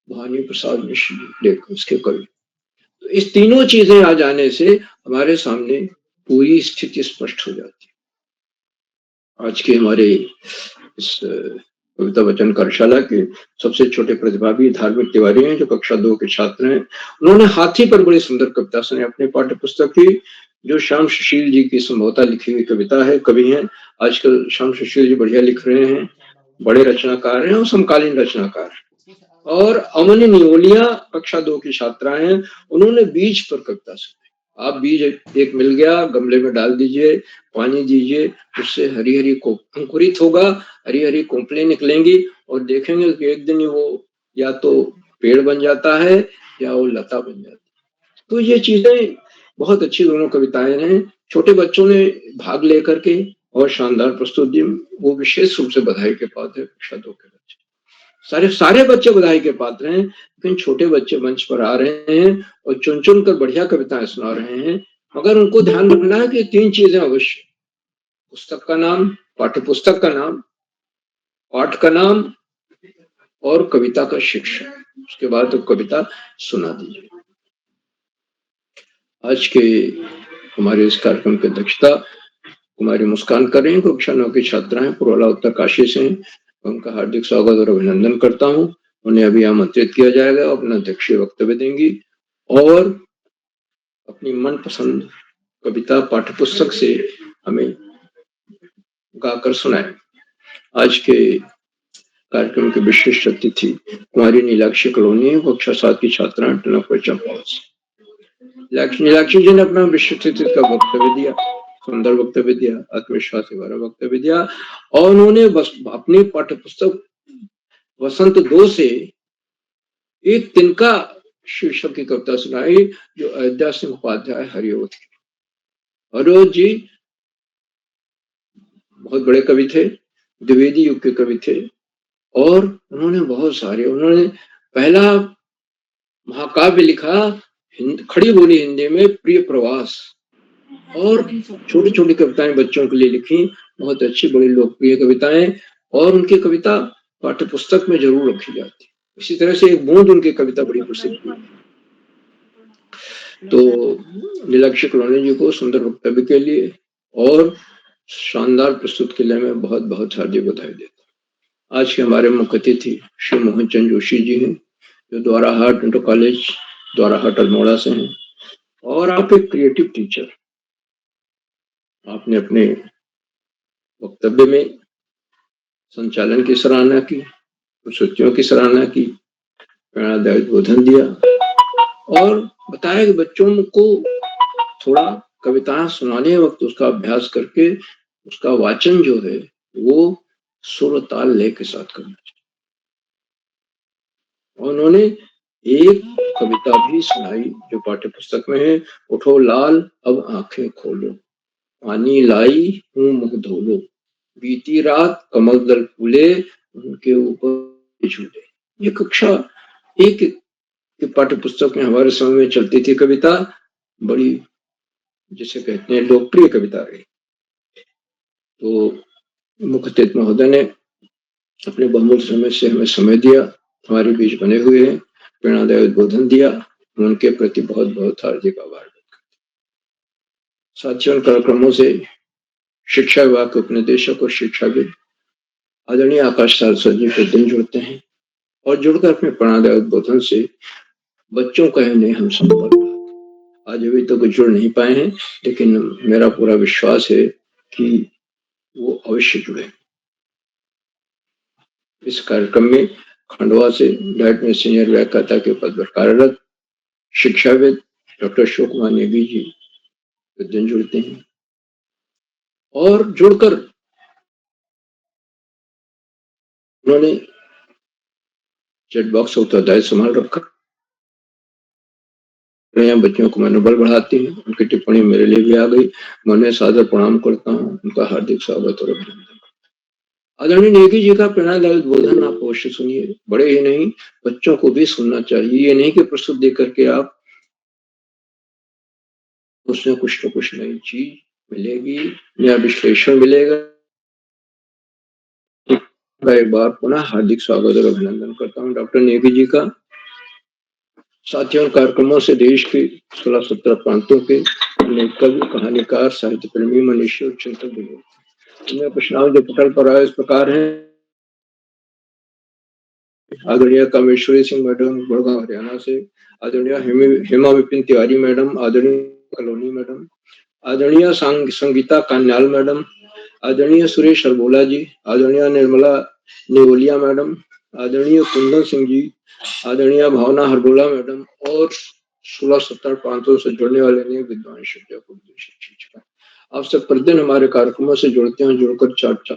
भवानी प्रसाद मिश्र, लेखक उसके कवि। तो इस तीनों चीजें आ जाने से हमारे सामने पूरी स्थिति स्पष्ट हो जाती है। आज के हमारे इस कविता वचन कार्यशाला के सबसे छोटे प्रतिभागी धार्मिक तिवारी हैं जो कक्षा 2 के छात्र हैं। उन्होंने हाथी पर बड़ी सुंदर कविता सुनाई अपने पाठ्य पुस्तक की, जो श्याम सुशील जी की संभवतः लिखी हुई कविता है। कवि हैं आजकल श्याम सुशील जी, बढ़िया लिख रहे हैं, बड़े रचनाकार हैं और समकालीन रचनाकार। और अमन नियोलिया कक्षा 2 की छात्रा हैं, उन्होंने बीज पर कविता सुनाई। आप बीज एक मिल गया, गमले में डाल दीजिए, पानी दीजिए, उससे हरी हरी अंकुरित होगा, हरी हरी कोंपलें निकलेंगी और देखेंगे कि एक दिन वो या तो पेड़ बन जाता है या वो लता बन जाती है। तो ये चीजें बहुत अच्छी दोनों कविताएं हैं। छोटे बच्चों ने भाग लेकर के और शानदार प्रस्तुति, वो विशेष रूप से बधाई के पात्र है। कक्षा 2 के बच्चे, सारे बच्चे बधाई के पात्र हैं, लेकिन छोटे बच्चे मंच पर आ रहे हैं और चुन कर बढ़िया कविताएं सुना रहे हैं। मगर उनको ध्यान रखना है कि 3 चीजें अवश्य, पुस्तक का नाम, पाठ्य पुस्तक का नाम, पाठ का नाम और कविता का शीर्षक, उसके बाद तो कविता सुना दीजिए। आज के हमारे इस कार्यक्रम की अध्यक्षता कुमारी मुस्कान कर रही हैं, कक्षा 9 की छात्रा हैं, पुरवाला उत्तरकाशी से। उनका हार्दिक स्वागत और अभिनंदन करता हूं। उन्हें अभी आमंत्रित किया जाएगा, अपना अध्यक्षीय वक्तव्य देंगी और अपनी मनपसंद कविता पाठ्य पुस्तक से हमें गाकर सुनाए। आज के कार्यक्रम के विशिष्ट अतिथि कुमारी नीलाक्षी कॉलोनी, कक्षा 7 की छात्रा, टनकपुर चंपावत से। नीलाक्षी जी ने अपना विशिष्ट अतिथि का वक्तव्य दिया, सुंदर वक्तव्य दिया, आत्मविश्वास से भरा वक्तव्य दिया और उन्होंने अपनी पाठ्य पुस्तक बसंत 2 से एक तिनका शीर्षक की कविता सुनाई, जो अयोध्या सिंह उपाध्याय हरिओत की। हरिओत जी बहुत बड़े कवि थे, द्विवेदी युग के कवि थे और उन्होंने बहुत सारे, उन्होंने पहला महाकाव्य लिखा खड़ी बोली हिंदी में, प्रिय प्रवास, और छोटी छोटी कविताएं बच्चों के लिए लिखी, बहुत अच्छी बड़ी लोकप्रिय कविताएं, और उनकी कविता पाठ्य पुस्तक में जरूर रखी जाती। इसी तरह से एक बूंद उनकी कविता बड़ी प्रसिद्ध हुई। तो नीलाक्षी कलोनी जी को सुंदर वक्तव्य के लिए और शानदार प्रस्तुत के लिए मैं बहुत बहुत हार्दिक बधाई देता हूँ। आज के हमारे मुख्य अतिथि श्री मोहन चंद जोशी जी हैं, जो द्वाराहाट इंटर कॉलेज द्वाराहाट अल्मोड़ा से हैं, और आप एक क्रिएटिव टीचर। आपने अपने वक्तव्य में संचालन की सराहना की, प्रस्तुतियों की सराहना की, प्रेरणादायी उद्बोधन दिया और बताया कि बच्चों को थोड़ा कविताएं सुनाने वक्त उसका अभ्यास करके उसका वाचन जो है वो सुर ताल लय के साथ करना चाहिए। और उन्होंने एक कविता भी सुनाई जो पाठ्य पुस्तक में है, उठो लाल अब आंखें खोलो, पानी लाई हूँ मुंह धोलो, बीती रात कमल दल फूले, उनके ऊपर झूले। ये कक्षा एक पाठ्य पुस्तक में हमारे समय में चलती थी कविता, बड़ी जिसे कहते हैं लोकप्रिय कविता रही। तो मुख्य अतिथि महोदय ने अपने बहुमूल्य समय से हमें समय दिया, हमारे बीच बने हुए हैं, प्रेरणादायी उद्बोधन दिया, उनके प्रति बहुत बहुत हार्दिक आभार व्यक्त करते हैं। साथियों, कार्यक्रमों से शिक्षा विभाग के उपनिदेशक और शिक्षाविद आदरणीय आकाश सारस्वत जी के दिन जुड़ते हैं और जुड़कर अपने प्रेरणादायी उद्बोधन से बच्चों का नहीं हम संपर्क आज अभी तो जुड़ नहीं पाए हैं, लेकिन मेरा पूरा विश्वास है कि वो अवश्य जुड़े। इस कार्यक्रम में खंडवा से डाइट में सीनियर व्याख्याता के पद पर कार्यरत शिक्षाविद डॉक्टर अशोक कुमार नेगी जी दिन जुड़ते हैं और जुड़कर उन्होंने चैट बॉक्स उत्तरदायी संभाल रखा। बच्चों को मनोबल बढ़ाती है, उनकी टिप्पणी मेरे लिए भी आ गई, मैं उन्हें सादर प्रणाम करता हूँ, उनका हार्दिक स्वागत और अभिनंदन। आदरणीय नेगी जी का प्रेरणादायी उद्बोधन आप अवश्य सुनिए, बड़े ही नहीं बच्चों को भी सुनना चाहिए। ये नहीं कि प्रस्तुत देख करके आप उसमें कुछ न कुछ नई चीज मिलेगी या विश्लेषण मिलेगा। मैं एक बार पुनः हार्दिक स्वागत और अभिनंदन करता हूँ डॉक्टर नेगी जी का। साथियों, कार्यक्रमों से देश के 16-17 प्रांतों के अनेक कवि, कहानीकार, साहित्य प्रेमी, मनुष्य और चिंतक भी होते हैं। कुछ नाम जो पटल पर आए इस प्रकार हैं। आदरणीय कामेश्वरी सिंह मैडम गुड़गांव हरियाणा से, आदरणीय हेमा विपिन तिवारी मैडम, आदरणीय कलोनी मैडम, आदरणीय संगीता कान्याल मैडम, आदरणीय सुरेश अरबोला जी, आदरणीय निर्मला नेवलिया मैडम, आदरणीय कुंदन सिंह जी, आदरणीय भावना हरबोला मैडम और 16-17 प्रांतों से जुड़ने वाले अनेक विद्वान शिक्षक। आप सब प्रतिदिन हमारे कार्यक्रमों से जुड़ते हैं, जुड़कर चर्चा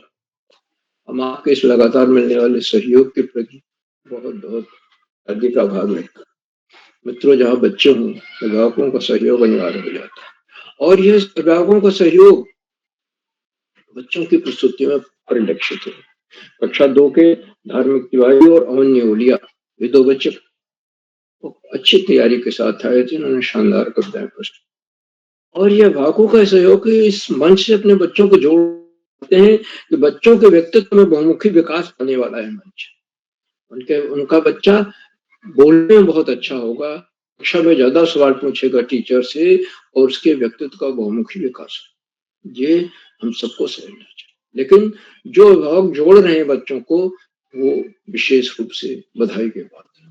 हम आपके इस लगातार मिलने वाले सहयोग के प्रति बहुत बहुत अधिक आभार व्यक्त करते हैं। मित्रों, जहाँ बच्चे हों अभिभावकों का सहयोग अनिवार्य हो जाता है और यह अभिभावकों का सहयोग बच्चों की प्रस्तुति में परिलक्षित है। कक्षा 2 के धार्मिक तिवारी और अमन नेवलिया, ये दो बच्चे अच्छी तैयारी के साथ आए थे, उन्होंने शानदार कविताएं प्रस्तुत और यह अभिभावकों का सहयोग इस मंच से अपने बच्चों को जोड़ते हैं कि बच्चों के व्यक्तित्व में बहुमुखी विकास होने वाला है। मंच उनका बच्चा बोलने में बहुत अच्छा होगा, कक्षा में ज्यादा सवाल पूछेगा टीचर से और उसके व्यक्तित्व का बहुमुखी विकास, ये हम सबको समझना चाहिए। लेकिन जो अभिभावक जोड़ रहे हैं बच्चों को, वो विशेष रूप से बधाई के बात है।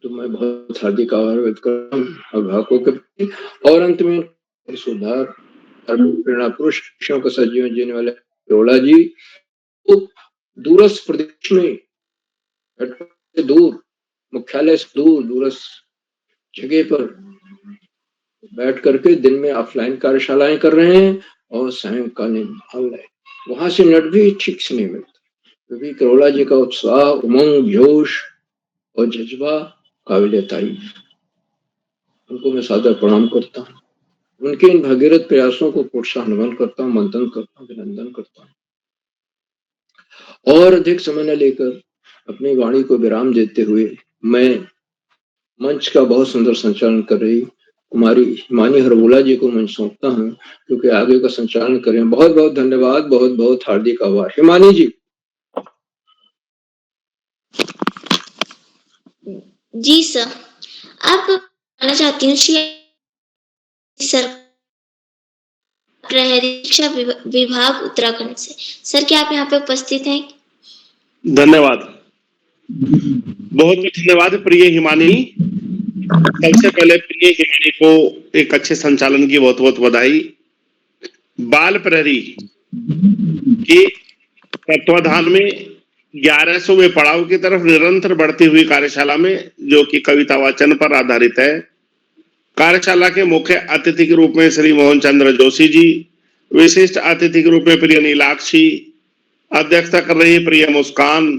तो मैं बहुत हार्दिक आभार व्यक्त करता हूँ अभिभावकों के प्रति और अंत में सुधार प्रेरणा पुरुष शिक्षकों का सजीवन जीने वाले रोला जी तो दूरस्थ प्रदेश में दूर मुख्यालय से दूरस्थ जगह पर बैठ करके दिन में ऑफलाइन कार्यशालाएं कर रहे हैं और सायंकालीन ऑनलाइन, वहां से नेट भी ठीक से नहीं मिलता, क्योंकि करोला जी का उत्साह, उमंग, जोश और जज्बा काबिल तारीफ। उनको मैं सादर प्रणाम करता हूँ, उनके इन भगीरथ प्रयासों को प्रोत्साहन करता हूँ, मंथन करता हूँ, अभिनंदन करता हूँ और अधिक समय न लेकर अपनी वाणी को विराम देते हुए मैं मंच का बहुत सुंदर संचालन कर रही कुमारी हिमानी हरबोला जी को मंच सौंपता हूँ, क्योंकि आगे का संचालन करें। बहुत बहुत धन्यवाद, बहुत बहुत हार्दिक आभार। हिमानी जी। जी सर, आप बताना चाहती हूँ सर प्रहरी शिक्षा विभाग उत्तराखंड से। सर क्या आप यहाँ पे उपस्थित हैं? धन्यवाद, बहुत बहुत धन्यवाद प्रिय हिमानी। सबसे पहले प्रिय हिमानी को एक अच्छे संचालन की बहुत बहुत बधाई। बाल प्रहरी के तत्वाधान में 1100वें पड़ाव की तरफ निरंतर बढ़ती हुई कार्यशाला में, जो कि कविता वाचन पर आधारित है, कार्यशाला के मुख्य अतिथि के रूप में श्री मोहन चंद्र जोशी जी, विशिष्ट अतिथि के रूप में प्रिय नीलाक्षी, अध्यक्षता कर रही प्रिय मुस्कान,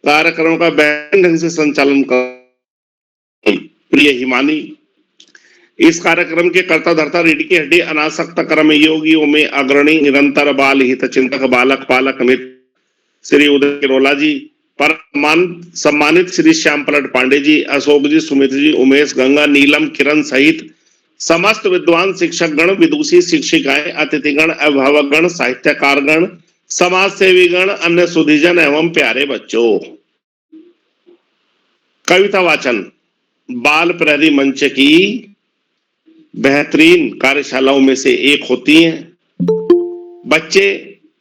कार्यक्रम का बेहतरीन ढंग से संचालन कर प्रिय हिमानी। इस कार्यक्रम के कर्ता धर्ता रीढ़ की हड्डी अनासक्त कर्म योगियों में अग्रणी निरंतर बाल हित चिंतक बालक पालक मित्र श्री उदय किरोला जी, पर सम्मानित श्री श्याम पलट पांडे जी, अशोक जी, सुमित जी, उमेश, गंगा, नीलम, किरण सहित समस्त विद्वान शिक्षक गण, विदुषी शिक्षिकाएं, अतिथिगण, अभिभावकगण, साहित्यकारगण, समाज सेवी गण, अन्य सुधीजन एवं प्यारे बच्चों। कविता वाचन बाल प्रहरी मंच की बेहतरीन कार्यशालाओं में से एक होती है। बच्चे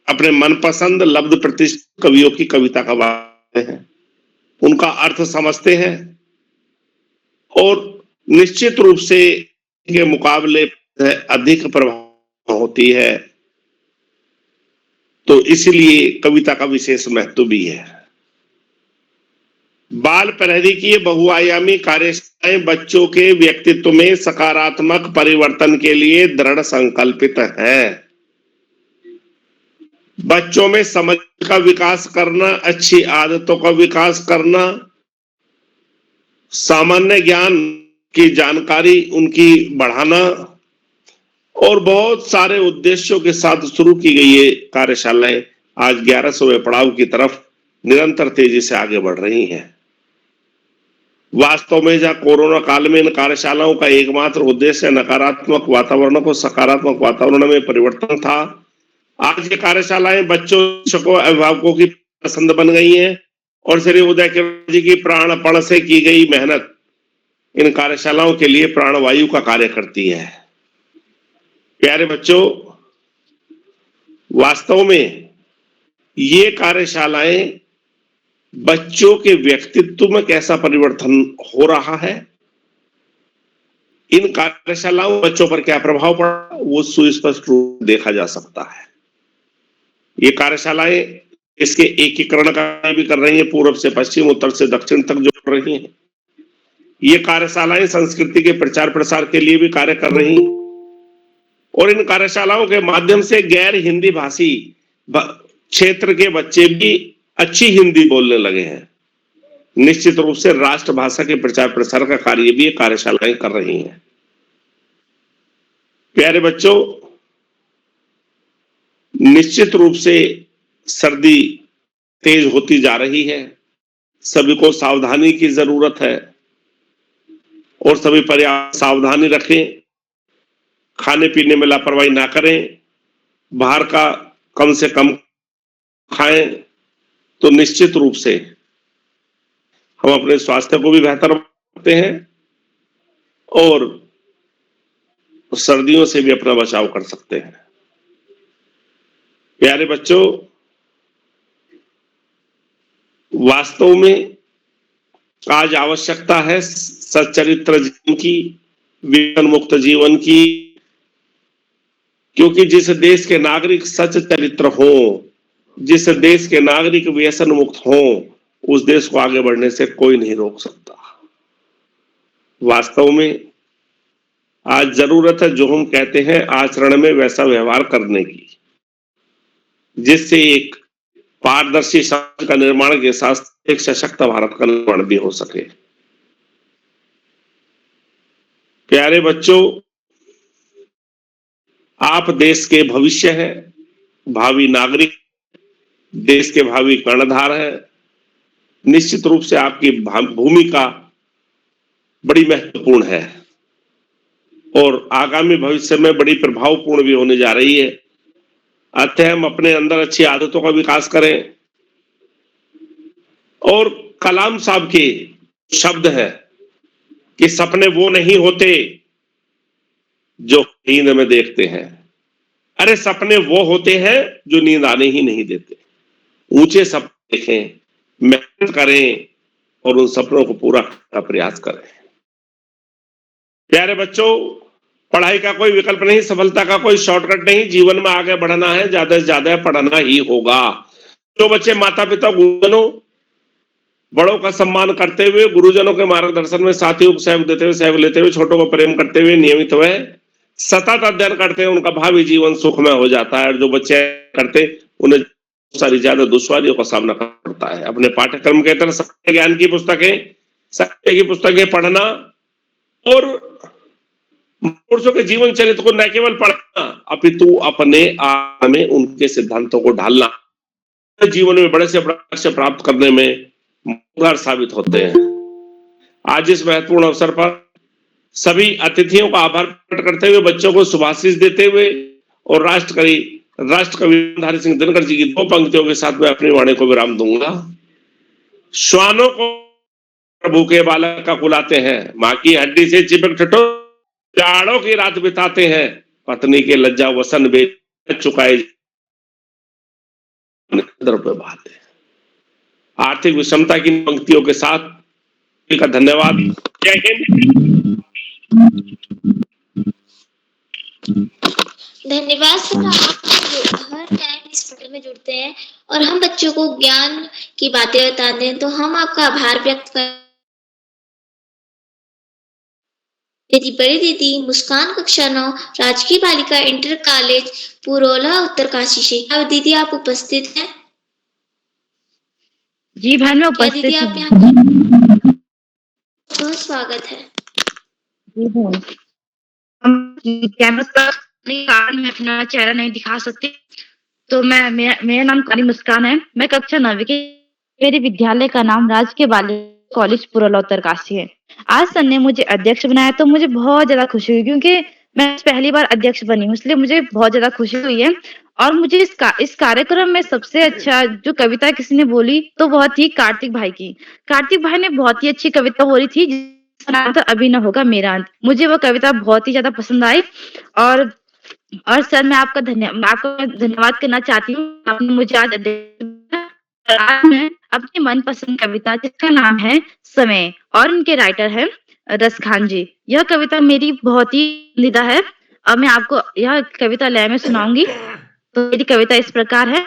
अपने मनपसंद लब्ध प्रतिष्ठित कवियों की कविता का वाचते हैं, उनका अर्थ समझते हैं और निश्चित रूप से के मुकाबले अधिक प्रभाव होती है, तो इसलिए कविता का विशेष महत्व भी है। बाल प्रहरी की बहुआयामी कार्यशालाएं बच्चों के व्यक्तित्व में सकारात्मक परिवर्तन के लिए दृढ़ संकल्पित है। बच्चों में समझ का विकास करना, अच्छी आदतों का विकास करना, सामान्य ज्ञान की जानकारी उनकी बढ़ाना और बहुत सारे उद्देश्यों के साथ शुरू की गई ये कार्यशालाएं आज 1100वें पड़ाव की तरफ निरंतर तेजी से आगे बढ़ रही हैं। वास्तव में जहां कोरोना काल में इन कार्यशालाओं का एकमात्र उद्देश्य नकारात्मक वातावरण को सकारात्मक वातावरण में परिवर्तन था, आज ये कार्यशालाएं बच्चों, शिक्षकों, अभिभावकों की पसंद बन गई हैं और श्री उदय किरोला जी की प्राणपण से की गई मेहनत इन कार्यशालाओं के लिए प्राणवायु का कार्य करती है। प्यारे बच्चों, वास्तव में ये कार्यशालाएं बच्चों के व्यक्तित्व में कैसा परिवर्तन हो रहा है, इन कार्यशालाओं बच्चों पर क्या प्रभाव पड़ा, वो सुस्पष्ट रूप से देखा जा सकता है। ये कार्यशालाएं इसके एकीकरण का भी कर रही हैं, पूर्व से पश्चिम, उत्तर से दक्षिण तक जोड़ रही हैं। ये कार्यशालाएं संस्कृति के प्रचार प्रसार के लिए भी कार्य कर रही हैं और इन कार्यशालाओं के माध्यम से गैर हिंदी भाषी क्षेत्र के बच्चे भी अच्छी हिंदी बोलने लगे हैं। निश्चित रूप से राष्ट्रभाषा के प्रचार प्रसार का कार्य भी ये कार्यशालाएं कर रही हैं। प्यारे बच्चों, निश्चित रूप से सर्दी तेज होती जा रही है, सभी को सावधानी की जरूरत है और सभी पर्याप्त सावधानी रखें, खाने पीने में लापरवाही ना करें, बाहर का कम से कम खाएं, तो निश्चित रूप से हम अपने स्वास्थ्य को भी बेहतर रखते हैं और सर्दियों से भी अपना बचाव कर सकते हैं। प्यारे बच्चों, वास्तव में आज आवश्यकता है सच्चरित्र जीवन की, व्यसन मुक्त जीवन की, क्योंकि जिस देश के नागरिक सच चरित्र हो, जिस देश के नागरिक व्यसन मुक्त हो, उस देश को आगे बढ़ने से कोई नहीं रोक सकता। वास्तव में आज जरूरत है, जो हम कहते हैं, आचरण में वैसा व्यवहार करने की, जिससे एक पारदर्शी समाज का निर्माण के साथ एक सशक्त भारत का निर्माण भी हो सके। प्यारे बच्चों, आप देश के भविष्य हैं, भावी नागरिक, देश के भावी कर्णधार हैं। निश्चित रूप से आपकी भूमिका बड़ी महत्वपूर्ण है और आगामी भविष्य में बड़ी प्रभावपूर्ण भी होने जा रही है। अतः हम अपने अंदर अच्छी आदतों का विकास करें और कलाम साहब के शब्द है कि सपने वो नहीं होते जो नींद में देखते हैं, अरे सपने वो होते हैं जो नींद आने ही नहीं देते। ऊंचे सपने देखें, मेहनत करें और उन सपनों को पूरा करने का प्रयास करें। प्यारे बच्चों, पढ़ाई का कोई विकल्प नहीं, सफलता का कोई शॉर्टकट नहीं। जीवन में आगे बढ़ना है, ज्यादा से ज्यादा पढ़ना ही होगा। जो बच्चे माता पिता गुरुजनों बड़ों का सम्मान करते हुए, गुरुजनों के मार्गदर्शन में साथियों को सहयोग देते हुए, सहयोग लेते हुए, छोटों को प्रेम करते हुए नियमित हुए सतत अध्ययन करते हैं, उनका भावी जीवन सुखमय हो जाता है। और जो बच्चे करते उन्हें सारी ज्यादा दुश्वारियों का सामना करना पड़ता है। अपने पाठ्यक्रम के तहत सत्य ज्ञान की पुस्तकें, सत्य की पुस्तकें पढ़ना और पुरुषों के जीवन चरित्र को न केवल पढ़ना अपितु अपने आप में उनके सिद्धांतों को ढालना जीवन में बड़े से बड़ा लक्ष्य प्राप्त करने में मददगार साबित होते हैं। आज इस महत्वपूर्ण अवसर पर सभी अतिथियों का आभार प्रकट करते हुए, बच्चों को शुभाशीष देते हुए और राष्ट्रकवि धारी सिंह दिनकर जी की 2 पंक्तियों के साथ मैं अपनी वाणी को विराम दूंगा। श्वानों को प्रभु के बालक का कुलाते हैं, माँ की हड्डी से चिपक ठठो जाड़ों की रात बिताते हैं, पत्नी के लज्जा वसन बेच चुकाए पे बात है। आर्थिक विषमता की पंक्तियों के साथ का धन्यवाद। जय हिंद। धन्यवाद सर, आप हर टाइम इस पटल में जुड़ते हैं और हम बच्चों को ज्ञान की बातें बताते हैं, तो हम आपका आभार व्यक्त कर। मेरी बड़ी दीदी मुस्कान कक्षा 9 राजकीय बालिका इंटर कॉलेज पुरोला उत्तरकाशी से। अब दीदी आप उपस्थित हैं? जी बहन मैं उपस्थित दीदी हूँ। आप यहाँ बहुत स्वागत है। जी बहन, कैमरा पर कारण मैं अपना चेहरा नहीं दिखा सकती, तो मेरा नाम काली मुस्कान है। मैं कक्षा 9वीं के, मेरे विद्यालय का नाम राजकीय बालिका कॉलेज पुरोला उत्तरकाशी है। आज सर ने मुझे अध्यक्ष बनाया तो मुझे बहुत ज्यादा खुशी हुई, क्योंकि मैं पहली बार अध्यक्ष बनी हूँ, इसलिए मुझे बहुत ज्यादा खुशी हुई है। और मुझे इस कार्यक्रम में सबसे अच्छा जो कविता किसी ने बोली तो बहुत ही कार्तिक भाई की। कार्तिक भाई ने बहुत ही अच्छी कविता बोली थी, जिसका नाम था अभी न होगा मेरा अंत। मुझे वो कविता बहुत ही ज्यादा पसंद आई और सर मैं आपका धन्यवाद करना चाहती हूँ। आपने मुझे आज मैं अपनी मनपसंद कविता जिसका नाम है समय और इनके राइटर है रस खान जी। यह कविता मेरी बहुत ही पसंदीदा है और मैं आपको यह कविता लय में सुनाऊंगी। तो मेरी कविता इस प्रकार है।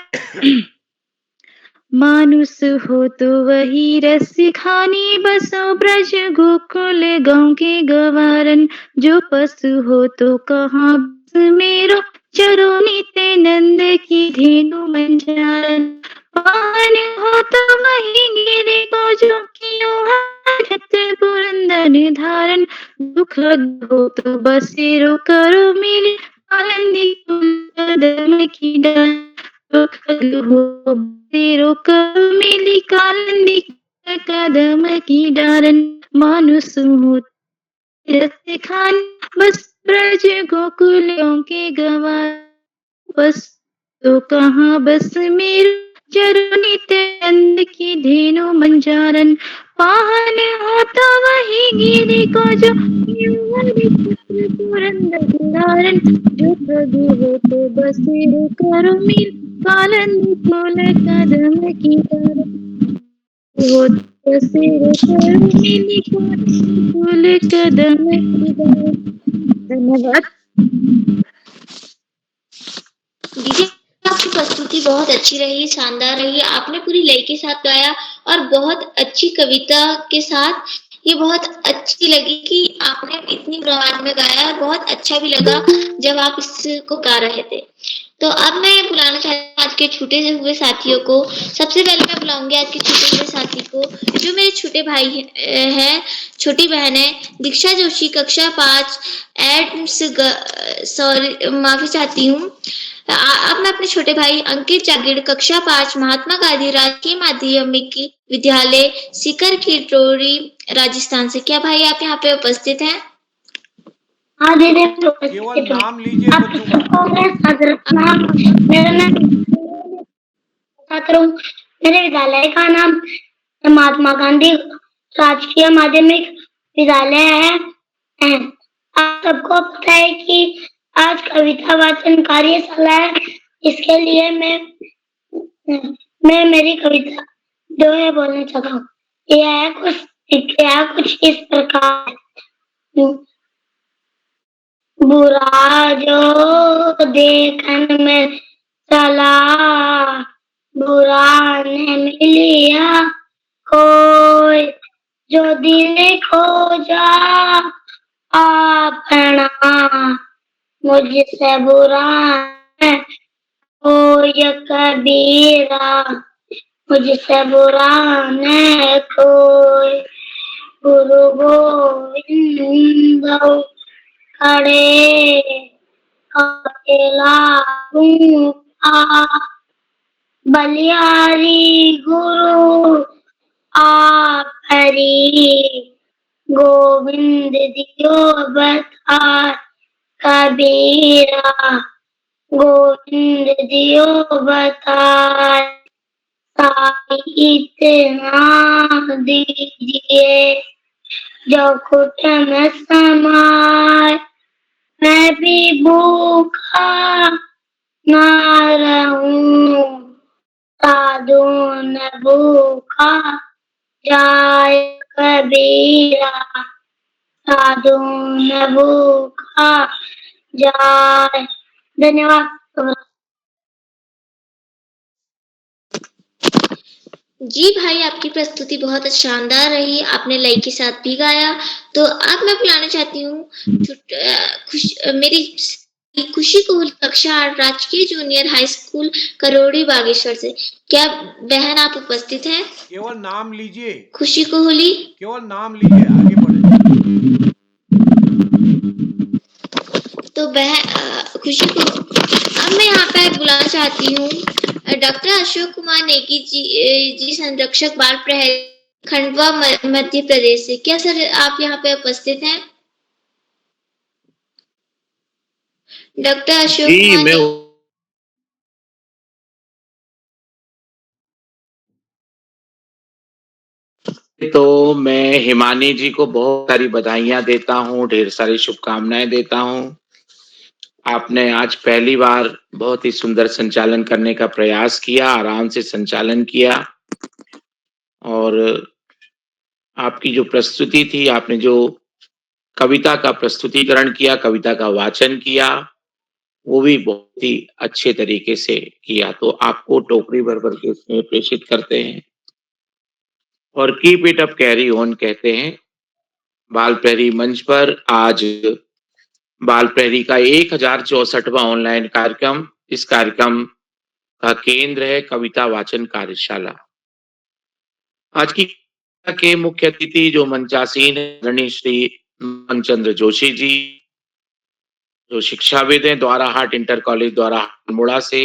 मानुष हो तो वही रस खानी बसो ब्रज गोकुल गाँव के गवारन, जो पशु हो तो कहाँ मेरो चरो नित्य नंद की धेनु मंजारन। पान हो तो वही गिरे को जो कियो हारत पुरंदर धारन, दुख हो तो बसेरो करो मिल आनंदी कदम की डाल, दुख हो तेरो करो मिली कालंदी कदम की डारन। मानुष हो रस खान बस ब्रज गोकुलों के गवार, बस तो कहाँ बस मेरे चरणी तेंद की धेनु मंजारन। पाहन होता वही गिरी को जो पुरंदर धारन, जो प्रभु हो तो बसेरो करो मिल कालंदी फूल कदम की डारन, हो बसेरो करो मिली फूल कदम की डारन। धन्यवाद दीदी, आपकी प्रस्तुति बहुत अच्छी रही, शानदार रही। आपने पूरी लय के साथ गाया और बहुत अच्छी कविता के साथ। ये बहुत अच्छी लगी कि आपने इतनी आवाज में गाया और बहुत अच्छा भी लगा जब आप इसको गा रहे थे। तो अब मैं बुलाना चाहती हूँ आज के छूटे हुए साथियों को। सबसे पहले मैं बुलाऊंगी आज के छूटे हुए साथी को, जो मेरे छोटे भाई हैं, छोटी बहन है दीक्षा जोशी, कक्षा 5 सॉरी माफी चाहती हूँ। अब मैं अपने छोटे भाई अंकित जागीर, कक्षा 5 महात्मा गांधी राजकीय माध्यमिक विद्यालय सीकर की टोरी राजस्थान से। क्या भाई आप यहाँ पे उपस्थित हैं? हाँ दीदी, केवल नाम लीजिए बच्चों का। मेरा नाम छात्र हूँ। मेरे विद्यालय का नाम महात्मा गांधी राजकीय माध्यमिक विद्यालय है। आप सबको पता है कि आज कविता वाचन कार्यशाला है। इसके लिए मैं मेरी कविता जो है बोलना चाहता हूँ। यह कुछ इस प्रकार है। बुरा जो देखन में चला, बुरा ने मिलिया कोई, जो दिल खोजा अपना, मुझसे बुरा है कोई कबीरा, मुझसे बुरा न कोई। गुरु गोविंद खड़े अकेला बलियारी गुरु आफरी, गोविंद दियो बता कबीरा, गोविंद दियो बता, इतना दीजिए जो घुट में समाए, मैं भी भूखा ना रहूं, साधु न भूखा जाए कबीरा, साधु न भूखा जाए। धन्यवाद। जी भाई, आपकी प्रस्तुति बहुत शानदार रही, आपने लय के साथ भी गाया। तो अब मैं बुलाना चाहती हूँ मेरी खुशी कोहली, कक्षा 8 राजकीय जूनियर हाई स्कूल करोड़ी बागेश्वर से। क्या बहन आप उपस्थित हैं? केवल नाम लीजिए। खुशी कोहली। केवल नाम लीजिए, आगे बढ़े। तो खुशी को अब मैं यहाँ पे बुलाना चाहती हूँ डॉक्टर अशोक कुमार नेगी जी संरक्षक बाल प्रहरी खंडवा मध्य प्रदेश से। क्या सर आप यहाँ पे उपस्थित हैं? डॉक्टर अशोक कुमार तो मैं हिमानी जी को बहुत सारी बधाइयां देता हूँ, ढेर सारी शुभकामनाएं देता हूँ। आपने आज पहली बार बहुत ही सुंदर संचालन करने का प्रयास किया, आराम से संचालन किया और आपकी जो प्रस्तुति थी, आपने जो कविता का प्रस्तुतिकरण किया, कविता का वाचन किया, वो भी बहुत ही अच्छे तरीके से किया। तो आपको टोकरी भर भर के उसमें प्रेषित करते हैं और keep it up carry on कहते हैं। बाल प्रहरी मंच पर आज बाल प्रहरी का 1064वां ऑनलाइन कार्यक्रम, इस कार्यक्रम का केंद्र है कविता वाचन कार्यशाला। आज की के मुख्य अतिथि जो मंचासीन है श्री मनचंद्र जोशी जी, जो शिक्षाविद हैं, द्वाराहाट इंटर कॉलेज द्वाराहाट अल्मोड़ा से।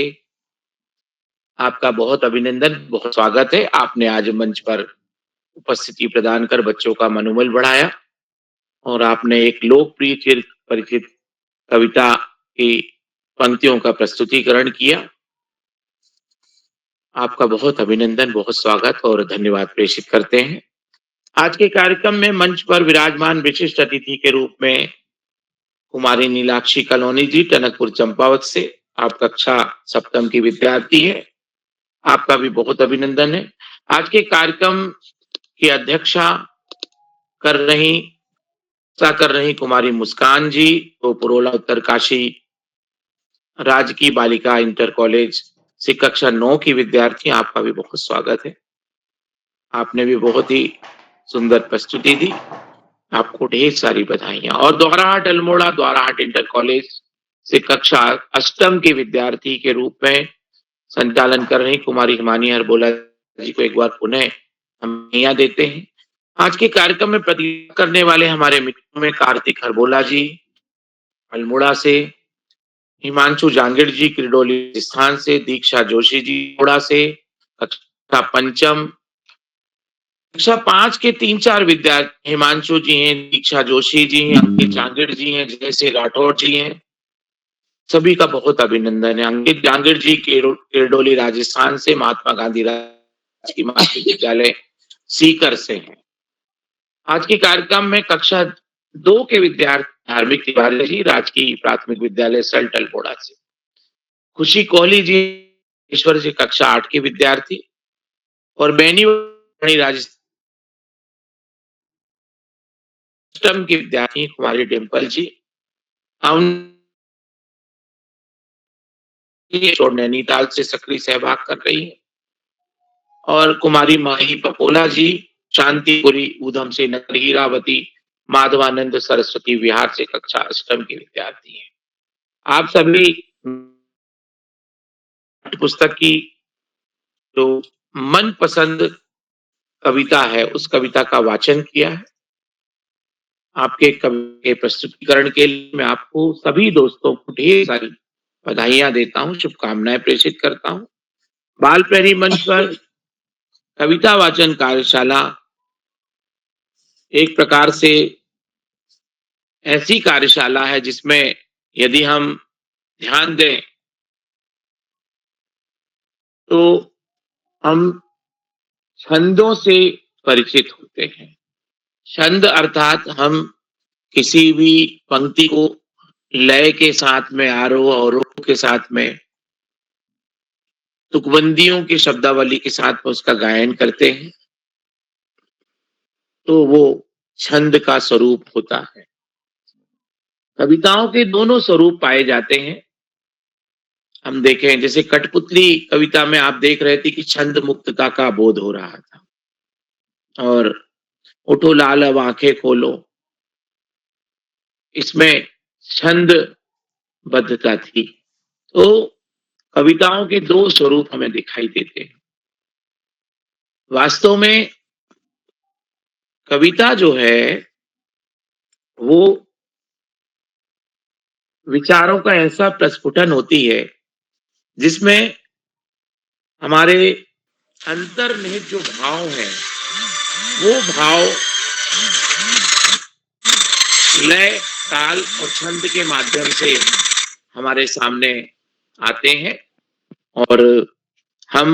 आपका बहुत अभिनंदन, बहुत स्वागत है। आपने आज मंच पर उपस्थिति प्रदान कर बच्चों का मनोबल बढ़ाया और आपने एक लोकप्रिय चिर परिचित कविता की पंक्तियों का प्रस्तुतिकरण किया। आपका बहुत अभिनंदन, बहुत स्वागत और धन्यवाद प्रेषित करते हैं। आज के कार्यक्रम में मंच पर विराजमान विशिष्ट अतिथि के रूप में कुमारी नीलाक्षी कलोनी जी, टनकपुर चंपावत से। आप कक्षा 7वीं की विद्यार्थी है, आपका भी बहुत अभिनंदन है। आज के कार्यक्रम की अध्यक्षता कर रही कुमारी मुस्कान जी, वो पुरोला उत्तरकाशी राजकीय बालिका इंटर कॉलेज से कक्षा 9 की विद्यार्थी। आपका भी बहुत स्वागत है, आपने भी बहुत ही सुंदर प्रस्तुति दी, आपको ढेर सारी बधाइयां। और द्वाराहाट अल्मोड़ा द्वाराहाट इंटर कॉलेज से कक्षा अष्टम के विद्यार्थी के रूप में संचालन कर रही कुमारी हिमानी हरबोला जी को एक बार पुनः हम बधाइयां देते हैं। आज के कार्यक्रम में प्रतिभाग करने वाले हमारे मित्रों में कार्तिक हरबोला जी अल्मोड़ा से, हिमांशु जांगिड़ जी किरडोली राजस्थान से, दीक्षा जोशी जी अल्मोड़ा से, कक्षा पंचम कक्षा 5 के 3-4 विद्यार्थी हिमांशु जी हैं, दीक्षा जोशी जी हैं, अंकित जांगिड़ जी हैं, जय सिंह राठौर जी हैं। सभी का बहुत अभिनंदन है। अंकित जांगिड़ जी किरडोली राजस्थान से, महात्मा गांधी राजकीय माध्यमिक विद्यालय सीकर से हैं। आज के कार्यक्रम में कक्षा 2 के विद्यार्थी धार्मिक तिवारी जी राजकीय प्राथमिक विद्यालय सल्ट अल्मोड़ा से, खुशी कोहली जी ईश्वर जी कक्षा 8 के विद्यार्थी, और बैनी राजस्थान अष्टम के विद्यार्थी कुमारी डिम्पल जी और नैनीताल से सक्रिय सहभाग कर रही है, और कुमारी माही पपोला जी शांतिपुरी ऊधम से नगर हीरावती माधवानंद सरस्वती विहार से कक्षा अष्टम के विद्यार्थी हैं। आप सभी पुस्तक की जो मनपसंद कविता है उस कविता का वाचन किया है। आपके कवि के प्रस्तुतिकरण के लिए मैं आपको सभी दोस्तों को ढेर सारी बधाइयां देता हूं, शुभकामनाएं प्रेषित करता हूं। बाल प्रहरी मंच पर कविता वाचन कार्यशाला एक प्रकार से ऐसी कार्यशाला है जिसमें यदि हम ध्यान दें तो हम छंदों से परिचित होते हैं। छंद अर्थात हम किसी भी पंक्ति को लय के साथ में, आरोह अवरोह के साथ में, तुकबंदियों की शब्दावली के साथ में उसका गायन करते हैं तो वो छंद का स्वरूप होता है। कविताओं के दोनों स्वरूप पाए जाते हैं। हम देखें जैसे कठपुतली कविता में आप देख रहे थे कि छंद मुक्तता का बोध हो रहा था, और उठो लाल अब आंखें खोलो, इसमें छंद बद्धता थी। तो कविताओं के दो स्वरूप हमें दिखाई देते हैं। वास्तव में कविता जो है वो विचारों का ऐसा प्रस्फुटन होती है जिसमें हमारे अंतर्निहित जो भाव हैं वो भाव लय, ताल और छंद के माध्यम से हमारे सामने आते हैं और हम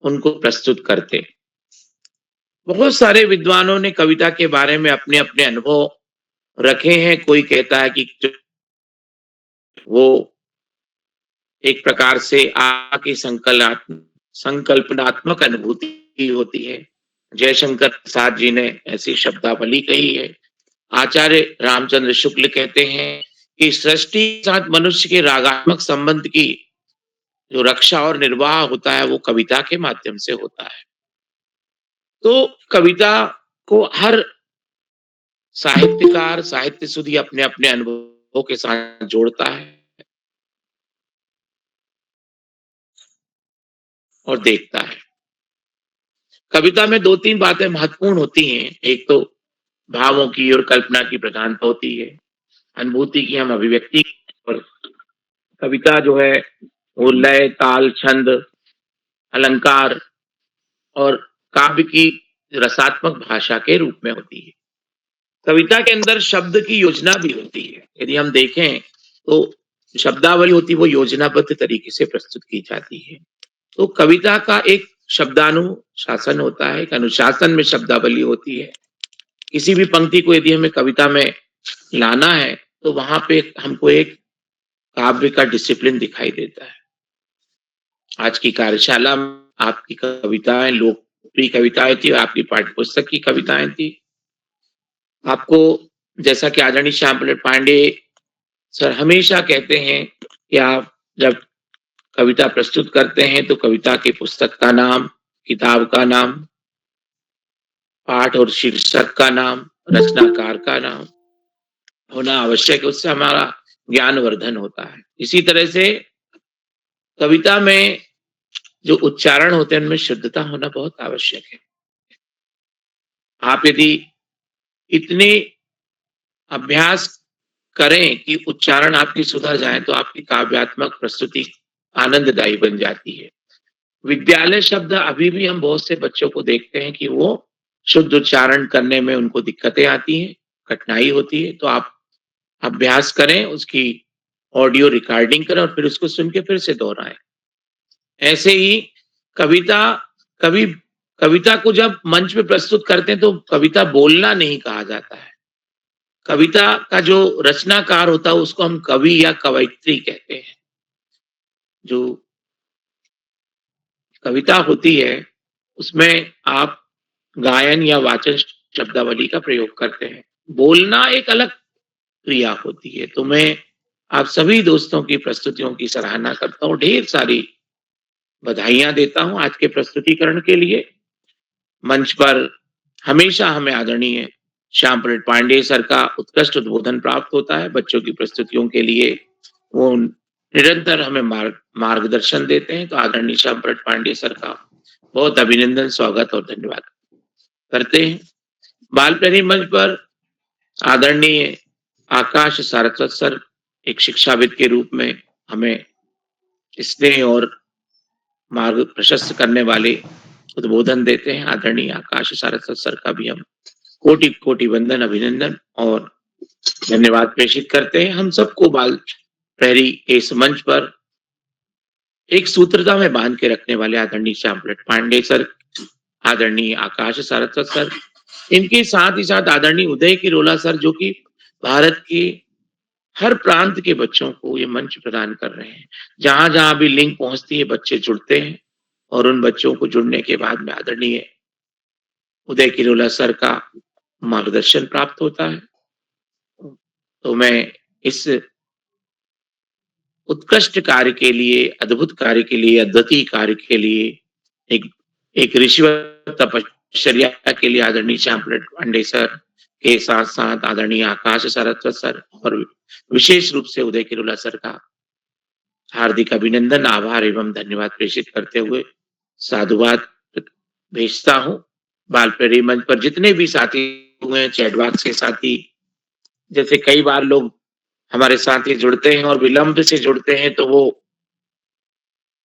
उनको प्रस्तुत करते हैं। बहुत सारे विद्वानों ने कविता के बारे में अपने अपने अनुभव रखे हैं। कोई कहता है कि वो एक प्रकार से आपकी संकल्पनात्मक अनुभूति होती है। जयशंकर प्रसाद जी ने ऐसी शब्दावली कही है। आचार्य रामचंद्र शुक्ल कहते हैं कि सृष्टि के साथ मनुष्य के रागात्मक संबंध की जो रक्षा और निर्वाह होता है वो कविता के माध्यम से होता है। तो कविता को हर साहित्यकार, साहित्य सुधी अपने अपने अनुभवों के साथ जोड़ता है और देखता है। कविता में दो तीन बातें महत्वपूर्ण होती हैं। एक तो भावों की और कल्पना की प्रधानता होती है, अनुभूति की हम अभिव्यक्ति, और कविता जो है वो लय, ताल, छंद, अलंकार और काव्य की रसात्मक भाषा के रूप में होती है। कविता के अंदर शब्द की योजना भी होती है। यदि हम देखें तो शब्दावली होती है वो योजनाबद्ध तरीके से प्रस्तुत की जाती है। तो कविता का एक शब्दानुशासन होता है, एक अनुशासन में शब्दावली होती है। किसी भी पंक्ति को यदि हमें कविता में लाना है तो वहां पे हमको एक काव्य का डिसिप्लिन दिखाई देता है। आज की कार्यशाला में आपकी कविताएं लोकप्रिय कविताएं थी, आपकी पाठ्यपुस्तक की कविताएं थी। आपको जैसा कि आदरणीय श्याम प्रसाद पांडे सर हमेशा कहते हैं कि आप जब कविता प्रस्तुत करते हैं तो कविता की पुस्तक का नाम, किताब का नाम, पाठ और शीर्षक का नाम, रचनाकार का नाम होना आवश्यक है। उससे हमारा ज्ञानवर्धन होता है। इसी तरह से कविता में जो उच्चारण होते हैं उनमें शुद्धता होना बहुत आवश्यक है। आप यदि इतने अभ्यास करें कि उच्चारण आपकी सुधर जाए तो आपकी काव्यात्मक प्रस्तुति आनंददायी बन जाती है। विद्यालय शब्द अभी भी हम बहुत से बच्चों को देखते हैं कि वो शुद्ध उच्चारण करने में उनको दिक्कतें आती हैं, कठिनाई होती है। तो आप अभ्यास करें, उसकी ऑडियो रिकॉर्डिंग करें और फिर उसको सुन के फिर से दोहराएं। ऐसे ही कविता कवि कविता को जब मंच पे प्रस्तुत करते हैं तो कविता बोलना नहीं कहा जाता है। कविता का जो रचनाकार होता है उसको हम कवि या कवयित्री कहते हैं। जो कविता होती है उसमें आप गायन या वाचन शब्दावली का प्रयोग करते हैं। बोलना एक अलग क्रिया होती है। तो मैं आप सभी दोस्तों की प्रस्तुतियों की सराहना करता हूँ, ढेर सारी बधाइयां देता हूँ आज के प्रस्तुतिकरण के लिए। मंच पर हमेशा हमें आदरणीय श्याम प्रसाद पांडे सर का उत्कृष्ट उद्बोधन प्राप्त होता है। बच्चों की प्रस्तुतियों के लिए वो निरंतर हमें मार्गदर्शन देते हैं। तो आदरणीय श्याम प्रसाद पांडे सर का बहुत अभिनंदन, स्वागत और धन्यवाद करते हैं। बाल प्रेमी मंच पर आदरणीय आकाश सारस्वत सर एक शिक्षाविद के रूप में हमें स्नेह और मार्ग प्रशस्त करने वाले उद्बोधन देते हैं। आदरणीय आकाश सारस्वत सर का भी हम कोटि कोटि वंदन, अभिनंदन और धन्यवाद प्रेषित करते हैं। हम सबको बाल प्रहरी के इस मंच पर एक सूत्रता में बांध के रखने वाले आदरणीय श्याम प्रसाद पांडे सर, आदरणीय आकाश सारस्वत सर, इनके साथ ही साथ आदरणीय उदय किरोला सर, जो कि भारत के हर प्रांत के बच्चों को ये मंच प्रदान कर रहे हैं। जहां जहां भी लिंक पहुंचती है बच्चे जुड़ते हैं और उन बच्चों को जुड़ने के बाद में आदरणीय उदय किरोला सर का मार्गदर्शन प्राप्त होता है। तो मैं इस उत्कृष्ट कार्य के लिए, अद्भुत कार्य के लिए, अद्वितीय कार्य के लिए, एक ऋषिवत तपश्चर्या के लिए आदरणीय श्याम प्रसाद पांडे सर के साथ साथ आदरणीय आकाश सारस्वत सर और विशेष रूप से उदय किरोला सर का हार्दिक अभिनंदन, आभार एवं धन्यवाद प्रेषित करते हुए साधुवाद भेजता हूं। बाल प्रेमी मंच पर जितने भी साथी हुए हैं, चैट बॉक्स के साथी, जैसे कई बार लोग हमारे साथी जुड़ते हैं और विलंब से जुड़ते हैं तो वो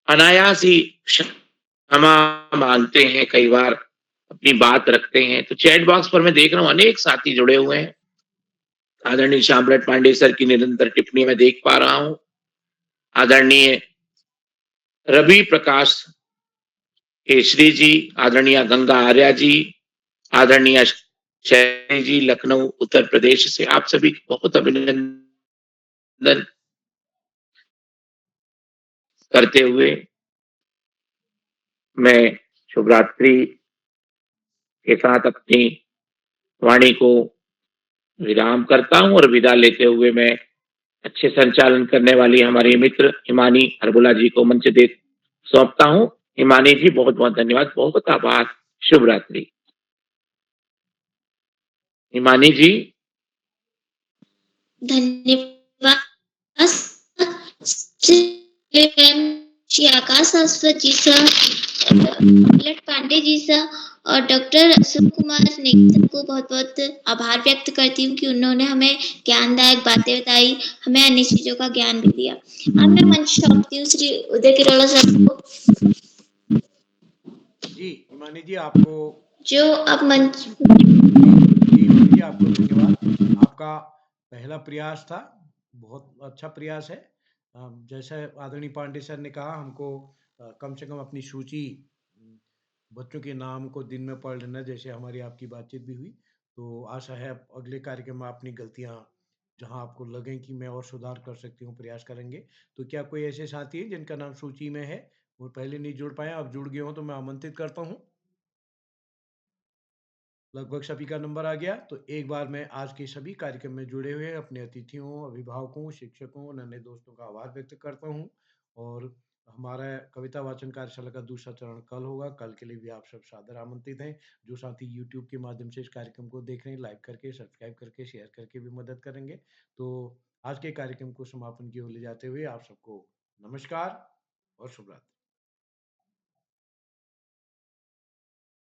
अनायास ही क्षमा मांगते हैं, कई बार अपनी बात रखते हैं। तो चैट बॉक्स पर मैं देख रहा हूँ अनेक साथी जुड़े हुए हैं। आदरणीय श्याम प्रसाद पांडे सर की निरंतर टिप्पणी में देख पा रहा हूँ। आदरणीय रवि प्रकाश केशरी जी, आदरणीय गंगा आर्या जी, आदरणीय शैली जी लखनऊ उत्तर प्रदेश से, आप सभी बहुत अभिनंदन करते हुए मैं शुभरात्रि के साथ अपनी वाणी को विराम करता हूं और विदा लेते हुए मैं अच्छे संचालन करने वाली हमारी मित्र हिमानी हरबुला जी को मंच दे सौंपता हूं। हिमानी जी बहुत बहुत धन्यवाद, बहुत आभार, शुभ रात्रि। हिमानी जी। धन्यवाद श्री आकाश सरस्वत जी सर, पलट पांडे जी सर और डॉक्टर अशोक कुमार नेगी सर को बहुत बहुत आभार व्यक्त करती हूँ कि उन्होंने हमें ज्ञानदायक बातें बताई, हमें अन्य चीजों का ज्ञान भी दिया। अब मैं मंच सौंपती हूँ श्री उदय किरोला सर को। जी हिमानी जी, आपको जो अब मंच जी हिमानी जी आपको धन्यवाद। आपका पहला प्रयास था, बहुत अच्छा प्रयास है। जैसे आदरणीय पांडे सर ने कहा, हमको कम से कम अपनी सूची बच्चों के नाम को दिन में पढ़ लेना, जैसे हमारी आपकी बातचीत भी हुई। तो आशा है अगले कार्यक्रम में अपनी गलतियां जहां आपको लगे कि मैं और सुधार कर सकती हूँ, प्रयास करेंगे। तो क्या कोई ऐसे साथी है जिनका नाम सूची में है, वो पहले नहीं जुड़ पाए, अब जुड़ गए हो, तो मैं आमंत्रित करता हूँ। लगभग सभी का नंबर आ गया। तो एक बार मैं आज के सभी कार्यक्रम में जुड़े हुए अपने अतिथियों, अभिभावकों, शिक्षकों और अन्य दोस्तों का आभार व्यक्त करता हूँ। और हमारा कविता वाचन कार्यशाला का दूसरा चरण कल होगा। कल के लिए भी आप सब सादर आमंत्रित हैं। जो साथी यूट्यूब के माध्यम से इस कार्यक्रम को देख रहे हैं, लाइक करके, सब्सक्राइब करके, शेयर करके भी मदद करेंगे। तो आज के कार्यक्रम को समापन की ओर ले जाते हुए आप सबको नमस्कार और शुभ रात्रि।